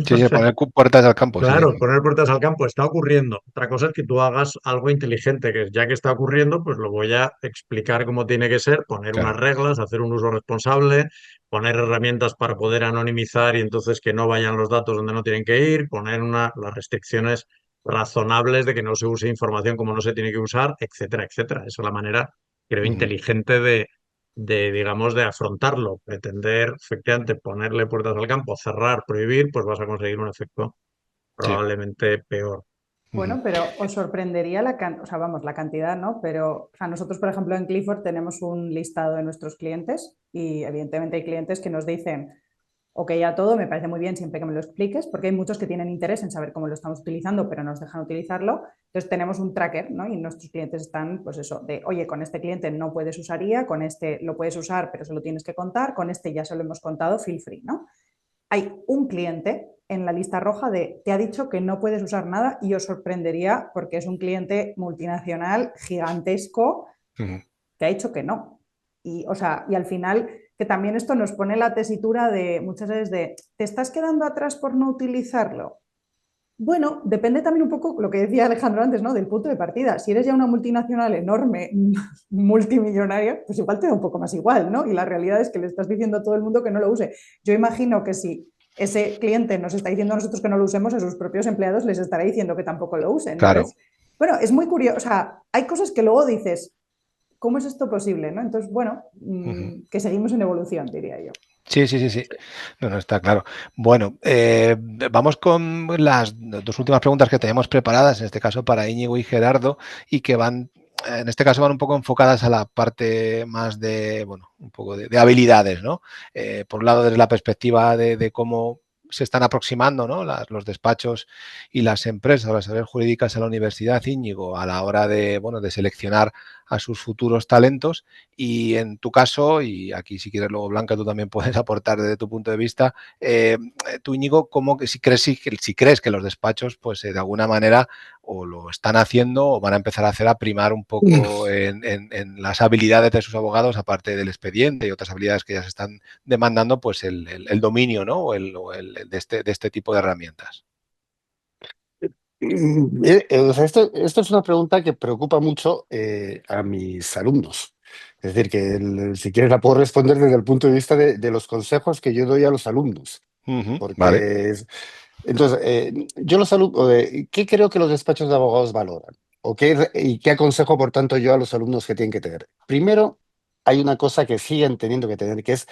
Sí, O sí, sea, poner puertas al campo, sí. claro, poner puertas al campo está ocurriendo. Otra cosa es que tú hagas algo inteligente, que ya que está ocurriendo, pues lo voy a explicar cómo tiene que ser, poner unas Claro. reglas, hacer un uso responsable, poner herramientas para poder anonimizar y entonces que no vayan los datos donde no tienen que ir, poner las restricciones razonables de que no se use información como no se tiene que usar, etcétera, etcétera. Esa es la manera, creo, inteligente digamos, de afrontarlo. Pretender, efectivamente, ponerle puertas al campo, cerrar, prohibir, pues vas a conseguir un efecto probablemente peor. Bueno, pero os sorprendería la cantidad, ¿no? Pero nosotros, por ejemplo, en Clifford tenemos un listado de nuestros clientes y evidentemente hay clientes que nos dicen, ok, a todo, me parece muy bien siempre que me lo expliques, porque hay muchos que tienen interés en saber cómo lo estamos utilizando, pero nos dejan utilizarlo. Entonces tenemos un tracker, ¿no? Y nuestros clientes están, pues eso, de, oye, con este cliente no puedes usar IA, con este lo puedes usar, pero se lo tienes que contar, con este ya se lo hemos contado, feel free, ¿no? Hay un cliente en la lista roja de te ha dicho que no puedes usar nada y os sorprendería porque es un cliente multinacional gigantesco que ha dicho que no. Y, o sea, y al final que también esto nos pone la tesitura de muchas veces de ¿te estás quedando atrás por no utilizarlo? Bueno, depende también un poco lo que decía Alejandro antes, ¿no? Del punto de partida. Si eres ya una multinacional enorme, multimillonaria, pues igual te da un poco más igual, ¿no? Y la realidad es que le estás diciendo a todo el mundo que no lo use. Yo imagino que si ese cliente nos está diciendo a nosotros que no lo usemos, a sus propios empleados les estará diciendo que tampoco lo usen. Claro. Entonces, bueno, es muy curioso. O sea, hay cosas que luego dices, ¿cómo es esto posible? ¿No? Entonces, bueno, que seguimos en evolución, diría yo. Sí. No, está claro. Bueno, vamos con las dos últimas preguntas que teníamos preparadas, en este caso para Íñigo y Gerardo, y que van, en este caso van un poco enfocadas a la parte más de, bueno, un poco de habilidades, ¿no? Por un lado, desde la perspectiva de cómo se están aproximando, ¿no? Los despachos y las empresas, las áreas jurídicas a la universidad, Íñigo, a la hora de, bueno, de seleccionar a sus futuros talentos. Y en tu caso, y aquí si quieres luego Blanca tú también puedes aportar desde tu punto de vista, tú Íñigo, ¿cómo que si crees que los despachos pues de alguna manera o lo están haciendo o van a empezar a hacer a primar un poco en las habilidades de sus abogados, aparte del expediente y otras habilidades que ya se están demandando, pues el dominio, ¿no? o el de este tipo de herramientas? O sea, esto es una pregunta que preocupa mucho a mis alumnos. Es decir, que si quieres la puedo responder desde el punto de vista de los consejos que yo doy a los alumnos. Vale. Entonces, yo los alumnos, ¿qué creo que los despachos de abogados valoran? ¿Y qué aconsejo, por tanto, yo a los alumnos que tienen que tener? Primero, hay una cosa que siguen teniendo que tener, que es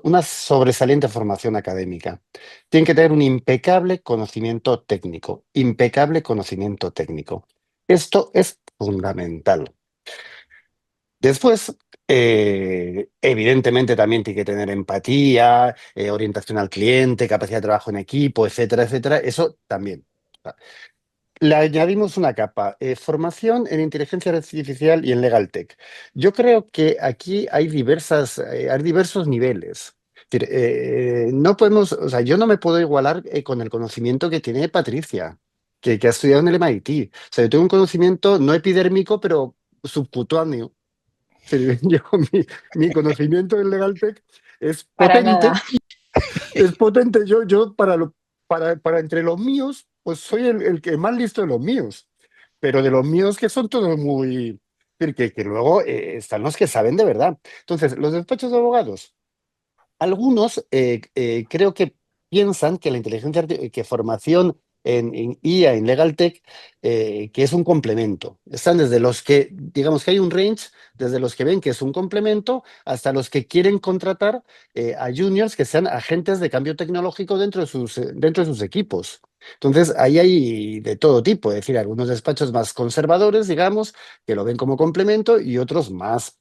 una sobresaliente formación académica. Tienen que tener un impecable conocimiento técnico, impecable conocimiento técnico. Esto es fundamental. Después, evidentemente también tiene que tener empatía, orientación al cliente, capacidad de trabajo en equipo, etcétera, etcétera. Eso también. Le añadimos una capa, formación en inteligencia artificial y en legal tech. Yo creo que aquí hay diversos niveles. Es decir, no podemos, o sea, yo no me puedo igualar con el conocimiento que tiene Patricia, que ha estudiado en el MIT. O sea, yo tengo un conocimiento no epidérmico, pero subcutáneo. Mi conocimiento en legal tech es Para potente. nada. Es potente. Yo para entre los míos, pues soy el que más listo de los míos. Pero de los míos que son todos muy... Que luego están los que saben de verdad. Entonces, los despachos de abogados, algunos creo que piensan que la que formación en IA, en Legal Tech, que es un complemento. Están desde los que, digamos que hay un range, desde los que ven que es un complemento, hasta los que quieren contratar a juniors que sean agentes de cambio tecnológico dentro de sus equipos. Entonces, ahí hay de todo tipo, es decir, algunos despachos más conservadores, digamos, que lo ven como complemento y otros más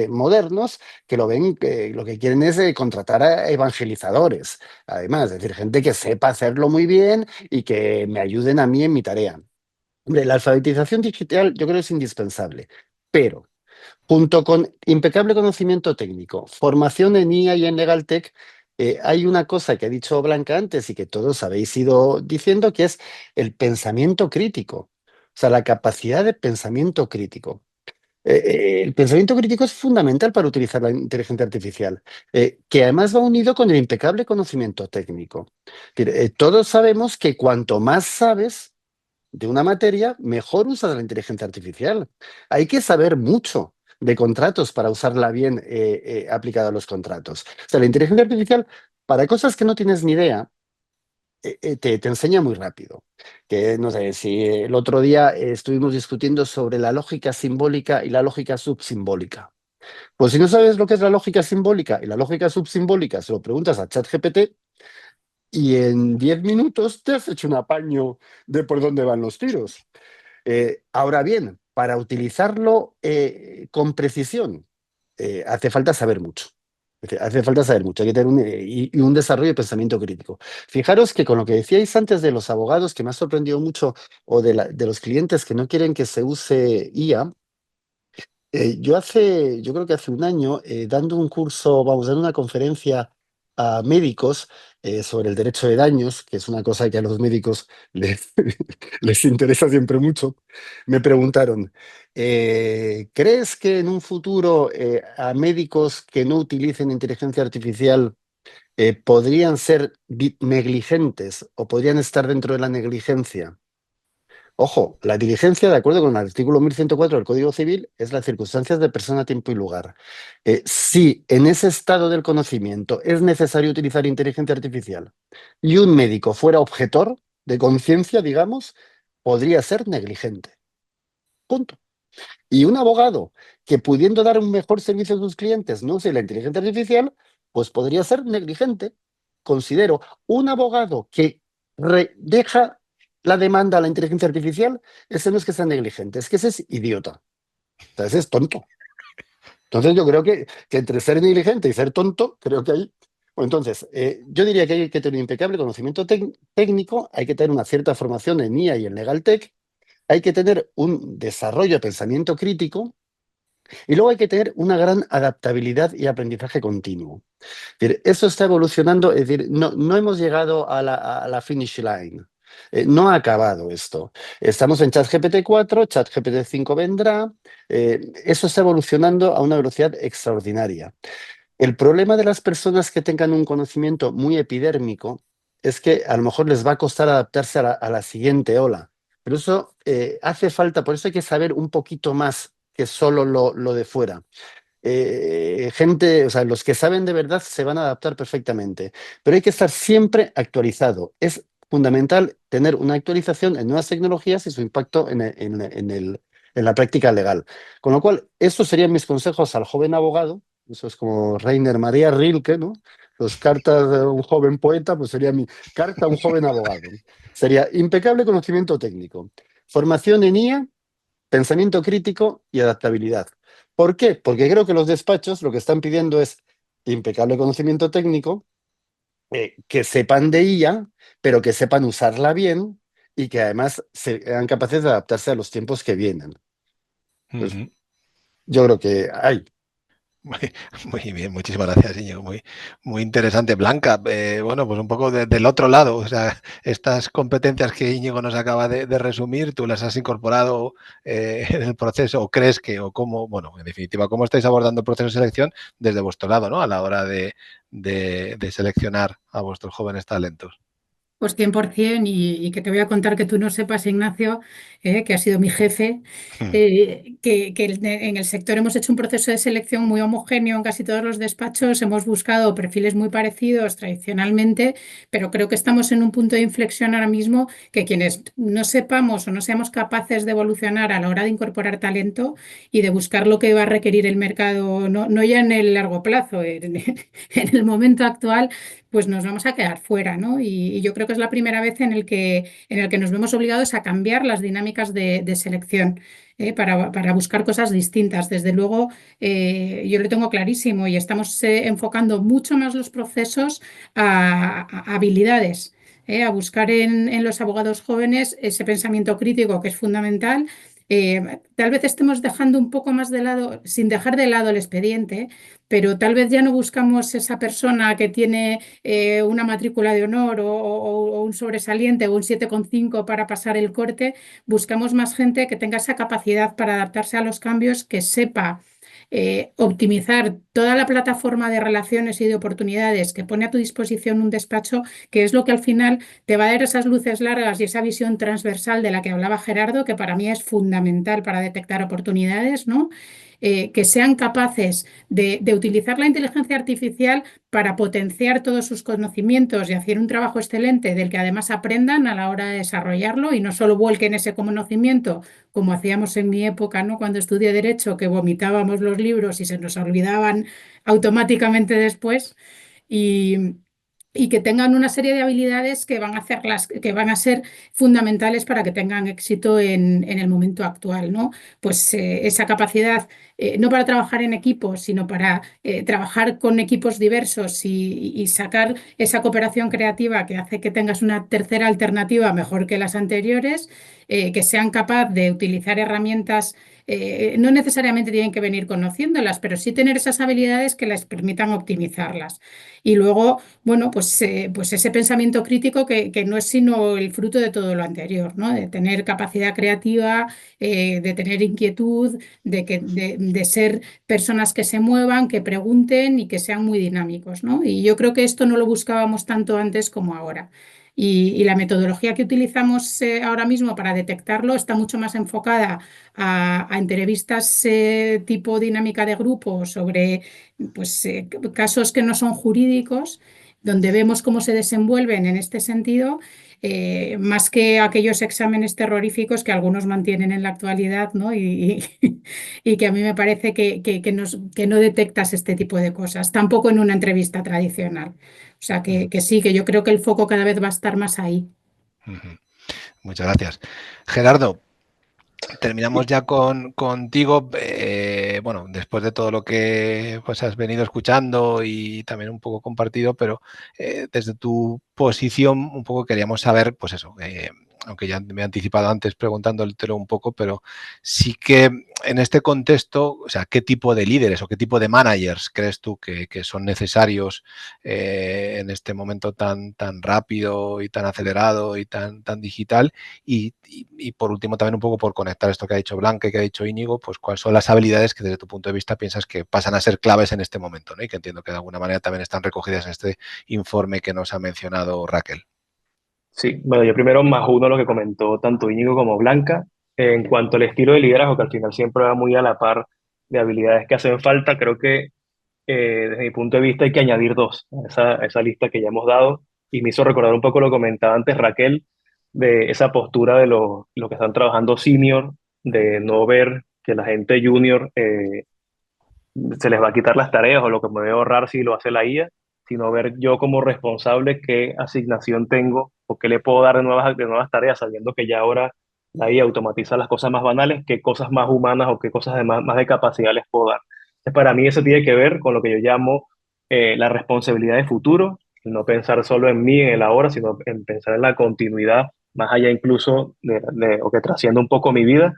modernos que lo ven, lo que quieren es contratar a evangelizadores, además, es decir, gente que sepa hacerlo muy bien y que me ayuden a mí en mi tarea. Hombre, la alfabetización digital yo creo que es indispensable, pero junto con impecable conocimiento técnico, formación en IA y en Legal Tech, hay una cosa que ha dicho Blanca antes y que todos habéis ido diciendo, que es el pensamiento crítico, o sea, la capacidad de pensamiento crítico. El pensamiento crítico es fundamental para utilizar la inteligencia artificial, que además va unido con el impecable conocimiento técnico. Es decir, todos sabemos que cuanto más sabes de una materia, mejor usas la inteligencia artificial. Hay que saber mucho de contratos para usarla bien aplicada a los contratos. O sea, la inteligencia artificial, para cosas que no tienes ni idea, te enseña muy rápido. Que no sé, si el otro día estuvimos discutiendo sobre la lógica simbólica y la lógica subsimbólica. Pues si no sabes lo que es la lógica simbólica y la lógica subsimbólica, se lo preguntas a ChatGPT y en 10 minutos te has hecho un apaño de por dónde van los tiros. Ahora bien, para utilizarlo con precisión, hace falta saber mucho. Hace falta saber mucho, hay que tener un desarrollo de pensamiento crítico. Fijaros que con lo que decíais antes de los abogados, que me ha sorprendido mucho, o de los clientes que no quieren que se use IA, yo creo que hace un año, dando un curso, vamos, dando una conferencia a médicos sobre el derecho de daños, que es una cosa que a los médicos les, les interesa siempre mucho, me preguntaron, ¿crees que en un futuro a médicos que no utilicen inteligencia artificial podrían ser negligentes o podrían estar dentro de la negligencia? Ojo, la diligencia, de acuerdo con el artículo 1104 del Código Civil, es las circunstancias de persona, tiempo y lugar. Si en ese estado del conocimiento es necesario utilizar inteligencia artificial y un médico fuera objetor de conciencia, digamos, podría ser negligente. Punto. Y un abogado que pudiendo dar un mejor servicio a sus clientes no use la inteligencia artificial, pues podría ser negligente. Considero un abogado que deja la demanda a la inteligencia artificial, ese no es que sea negligente, es que ese es idiota. O sea, ese es tonto. Entonces yo creo que entre ser negligente y ser tonto, creo que hay... Bueno, entonces, yo diría que hay que tener un impecable conocimiento técnico, hay que tener una cierta formación en IA y en Legal Tech, hay que tener un desarrollo de pensamiento crítico y luego hay que tener una gran adaptabilidad y aprendizaje continuo. Es decir, eso está evolucionando, es decir, no hemos llegado a la finish line. No ha acabado esto. Estamos en ChatGPT 4, ChatGPT 5 vendrá. Eso está evolucionando a una velocidad extraordinaria. El problema de las personas que tengan un conocimiento muy epidérmico es que a lo mejor les va a costar adaptarse a la siguiente ola. Pero eso hace falta, por eso hay que saber un poquito más que solo lo de fuera. Gente, o sea, los que saben de verdad se van a adaptar perfectamente, pero hay que estar siempre actualizado. Es fundamental tener una actualización en nuevas tecnologías y su impacto en la práctica legal. Con lo cual, estos serían mis consejos al joven abogado. Eso es como Rainer María Rilke, ¿no? Los cartas de un joven poeta, pues sería mi carta a un joven abogado. Sería impecable conocimiento técnico, formación en IA, pensamiento crítico y adaptabilidad. ¿Por qué? Porque creo que los despachos lo que están pidiendo es impecable conocimiento técnico, que sepan de IA, pero que sepan usarla bien y que además sean capaces de adaptarse a los tiempos que vienen. Pues, yo creo que hay. Muy bien, muchísimas gracias, Íñigo. Muy interesante. Blanca, bueno, pues un poco del otro lado, o sea, estas competencias que Íñigo nos acaba de resumir, tú las has incorporado en el proceso, o crees que, o cómo, bueno, en definitiva, cómo estáis abordando el proceso de selección desde vuestro lado, ¿no? A la hora de seleccionar a vuestros jóvenes talentos. Pues 100%, y que te voy a contar que tú no sepas, Ignacio, que ha sido mi jefe, que en el sector hemos hecho un proceso de selección muy homogéneo en casi todos los despachos, hemos buscado perfiles muy parecidos tradicionalmente, pero creo que estamos en un punto de inflexión ahora mismo que quienes no sepamos o no seamos capaces de evolucionar a la hora de incorporar talento y de buscar lo que va a requerir el mercado, no ya en el largo plazo, en el momento actual, pues nos vamos a quedar fuera, ¿no? Y yo creo que es la primera vez en el que nos vemos obligados a cambiar las dinámicas de selección para buscar cosas distintas. Desde luego, yo lo tengo clarísimo y estamos enfocando mucho más los procesos a habilidades. A buscar en los abogados jóvenes ese pensamiento crítico que es fundamental. Tal vez estemos dejando un poco más de lado, sin dejar de lado el expediente, pero tal vez ya no buscamos esa persona que tiene una matrícula de honor o un sobresaliente o un 7,5 para pasar el corte. Buscamos más gente que tenga esa capacidad para adaptarse a los cambios, que sepa optimizar toda la plataforma de relaciones y de oportunidades que pone a tu disposición un despacho, que es lo que al final te va a dar esas luces largas y esa visión transversal de la que hablaba Gerardo, que para mí es fundamental para detectar oportunidades, ¿no? que sean capaces de utilizar la inteligencia artificial para potenciar todos sus conocimientos y hacer un trabajo excelente del que además aprendan a la hora de desarrollarlo y no solo vuelquen ese conocimiento como hacíamos en mi época, ¿no? Cuando estudié Derecho, que vomitábamos los libros y se nos olvidaban automáticamente después. Y, y que tengan una serie de habilidades que van a que van a ser fundamentales para que tengan éxito en el momento actual, ¿no? Pues esa capacidad, no para trabajar en equipos, sino para trabajar con equipos diversos y sacar esa cooperación creativa que hace que tengas una tercera alternativa mejor que las anteriores, que sean capaces de utilizar herramientas. No necesariamente tienen que venir conociéndolas, pero sí tener esas habilidades que les permitan optimizarlas. Y luego, bueno, pues ese pensamiento crítico que no es sino el fruto de todo lo anterior, ¿no? De tener capacidad creativa, de tener inquietud, de ser personas que se muevan, que pregunten y que sean muy dinámicos, ¿no? Y yo creo que esto no lo buscábamos tanto antes como ahora. Y la metodología que utilizamos ahora mismo para detectarlo está mucho más enfocada a entrevistas tipo dinámica de grupo sobre pues, casos que no son jurídicos, donde vemos cómo se desenvuelven en este sentido, más que aquellos exámenes terroríficos que algunos mantienen en la actualidad, ¿no? Y que a mí me parece que no detectas este tipo de cosas, tampoco en una entrevista tradicional. O sea, que sí, que yo creo que el foco cada vez va a estar más ahí. Muchas gracias. Gerardo, terminamos ya contigo. Bueno, después de todo lo que pues, has venido escuchando y también un poco compartido, pero desde tu posición un poco queríamos saber, pues eso, aunque ya me he anticipado antes preguntándotelo un poco, pero sí que en este contexto, o sea, ¿qué tipo de líderes o qué tipo de managers crees tú que son necesarios en este momento tan rápido y tan acelerado y tan digital? Y por último, también un poco por conectar esto que ha dicho Blanca y que ha dicho Íñigo, pues cuáles son las habilidades que desde tu punto de vista piensas que pasan a ser claves en este momento, ¿no? Y que entiendo que de alguna manera también están recogidas en este informe que nos ha mencionado Raquel. Sí, bueno, yo primero más uno lo que comentó tanto Íñigo como Blanca. En cuanto al estilo de liderazgo, que al final siempre va muy a la par de habilidades que hacen falta, creo que desde mi punto de vista hay que añadir dos a esa lista que ya hemos dado. Y me hizo recordar un poco lo que comentaba antes Raquel, de esa postura de los que están trabajando senior, de no ver que la gente junior se les va a quitar las tareas o lo que me voy a ahorrar si lo hace la IA, sino ver yo como responsable qué asignación tengo o qué le puedo dar de nuevas tareas, sabiendo que ya ahora la IA automatiza las cosas más banales, qué cosas más humanas o qué cosas de más de capacidad les puedo dar. Entonces, para mí eso tiene que ver con lo que yo llamo la responsabilidad de futuro, no pensar solo en mí, en el ahora, sino en pensar en la continuidad, más allá incluso o que trascienda un poco mi vida.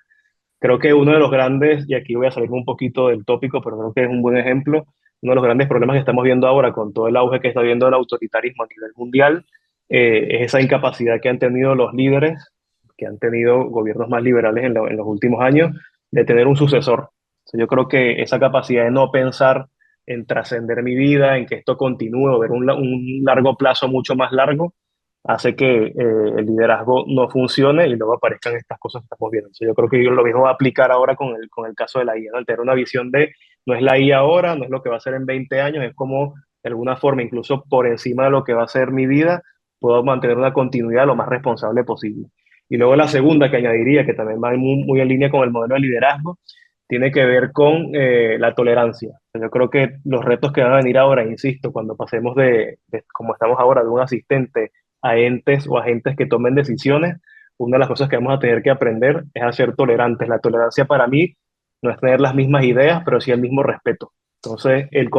Creo que uno de los grandes, y aquí voy a salirme un poquito del tópico, pero creo que es un buen ejemplo, uno de los grandes problemas que estamos viendo ahora con todo el auge que está viendo el autoritarismo a nivel mundial, es esa incapacidad que han tenido los líderes, que han tenido gobiernos más liberales en los últimos años, de tener un sucesor. O sea, yo creo que esa capacidad de no pensar en trascender mi vida, en que esto continúe, o ver un largo plazo mucho más largo, hace que el liderazgo no funcione y luego aparezcan estas cosas que estamos viendo. Entonces, yo creo que lo mismo va a aplicar ahora con el caso de la IA, ¿no? El tener una visión de no es la IA ahora, no es lo que va a ser en 20 años, es como de alguna forma, incluso por encima de lo que va a ser mi vida, puedo mantener una continuidad lo más responsable posible. Y luego la segunda que añadiría, que también va muy en línea con el modelo de liderazgo, tiene que ver con la tolerancia. Yo creo que los retos que van a venir ahora, insisto, cuando pasemos como estamos ahora, de un asistente a entes o agentes que tomen decisiones, una de las cosas que vamos a tener que aprender es a ser tolerantes. La tolerancia para mí no es tener las mismas ideas, pero sí el mismo respeto. Entonces, el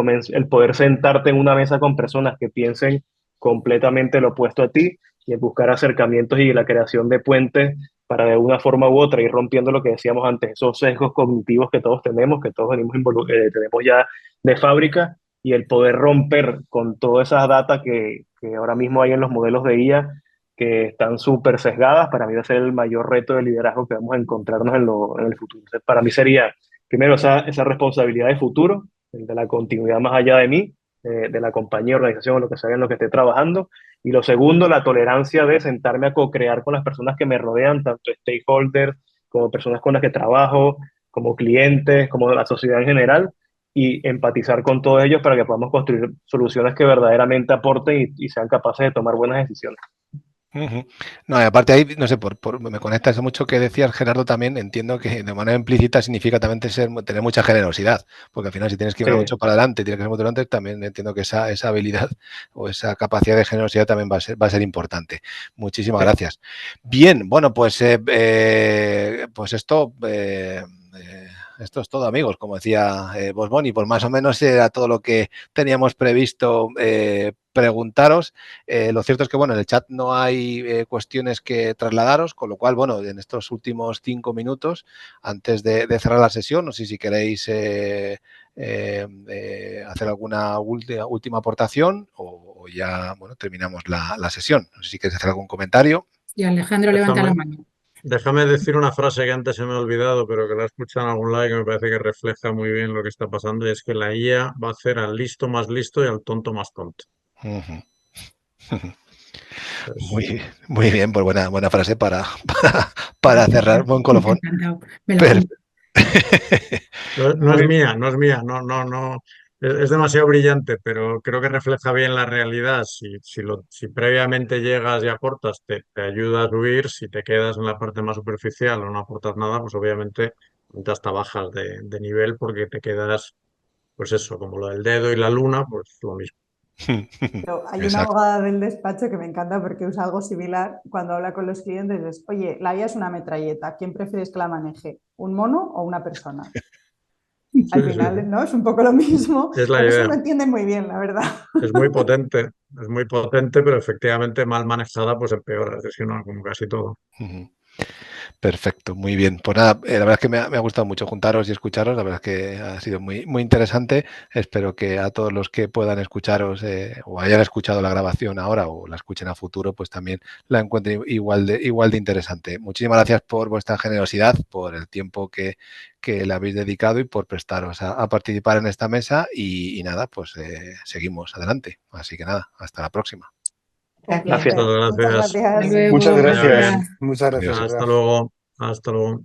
poder sentarte en una mesa con personas que piensen completamente lo opuesto a ti y el buscar acercamientos y la creación de puentes para de una forma u otra ir rompiendo lo que decíamos antes, esos sesgos cognitivos que todos tenemos, que todos tenemos ya de fábrica, y el poder romper con toda esa data que ahora mismo hay en los modelos de IA que están súper sesgadas, para mí va a ser el mayor reto de liderazgo que vamos a encontrarnos en el futuro. Entonces, para mí sería, primero, esa responsabilidad de futuro, de la continuidad más allá de mí, de la compañía, organización o lo que sea en lo que esté trabajando. Y lo segundo, la tolerancia de sentarme a co-crear con las personas que me rodean, tanto stakeholders como personas con las que trabajo, como clientes, como la sociedad en general, y empatizar con todos ellos para que podamos construir soluciones que verdaderamente aporten y sean capaces de tomar buenas decisiones. No, y aparte ahí, no sé, me conecta eso mucho que decías, Gerardo, también entiendo que de manera implícita significa también tener mucha generosidad, porque al final si tienes que ir Sí. mucho para adelante, tienes que ser muy tolerante, también entiendo que esa habilidad o esa capacidad de generosidad también va a ser importante. Muchísimas Sí. gracias. Bien, bueno, pues esto es todo, amigos, como decía Boss Bunny, pues más o menos era todo lo que teníamos previsto preguntaros. Lo cierto es que, bueno, en el chat no hay cuestiones que trasladaros, con lo cual, bueno, en estos últimos 5 minutos, antes de cerrar la sesión, no sé si queréis hacer alguna última aportación o ya, bueno, terminamos la sesión. No sé si queréis hacer algún comentario. Y Alejandro levanta la mano. Déjame decir una frase que antes se me ha olvidado, pero que la he escuchado en algún lado y que me parece que refleja muy bien lo que está pasando, y es que la IA va a hacer al listo más listo y al tonto más tonto. Muy bien, pues buena frase para cerrar, buen colofón. Me la apunto. No es mía, no. Es demasiado brillante, pero creo que refleja bien la realidad. Si previamente llegas y aportas, te ayuda a subir. Si te quedas en la parte más superficial o no aportas nada, pues obviamente hasta bajas de nivel porque te quedas, pues eso, como lo del dedo y la luna, pues lo mismo. Pero hay una abogada del despacho que me encanta porque usa algo similar cuando habla con los clientes. Es, oye, la IA es una metralleta. ¿Quién prefieres que la maneje? ¿Un mono o una persona? Al final, ¿no? Es un poco lo mismo. Es la Por eso idea. lo entienden muy bien, la verdad. Es muy potente, pero efectivamente mal manejada, pues empeora, es decir, no, como casi todo. Perfecto, muy bien. Pues nada, la verdad es que me ha gustado mucho juntaros y escucharos, la verdad es que ha sido muy interesante. Espero que a todos los que puedan escucharos o hayan escuchado la grabación ahora o la escuchen a futuro, pues también la encuentren igual de interesante. Muchísimas gracias por vuestra generosidad, por el tiempo que le habéis dedicado y por prestaros a participar en esta mesa y nada, pues seguimos adelante. Así que nada, hasta la próxima. Gracias. Muchas gracias. Muchas Vaya gracias. bien. Muchas gracias. Hasta luego. Hasta luego.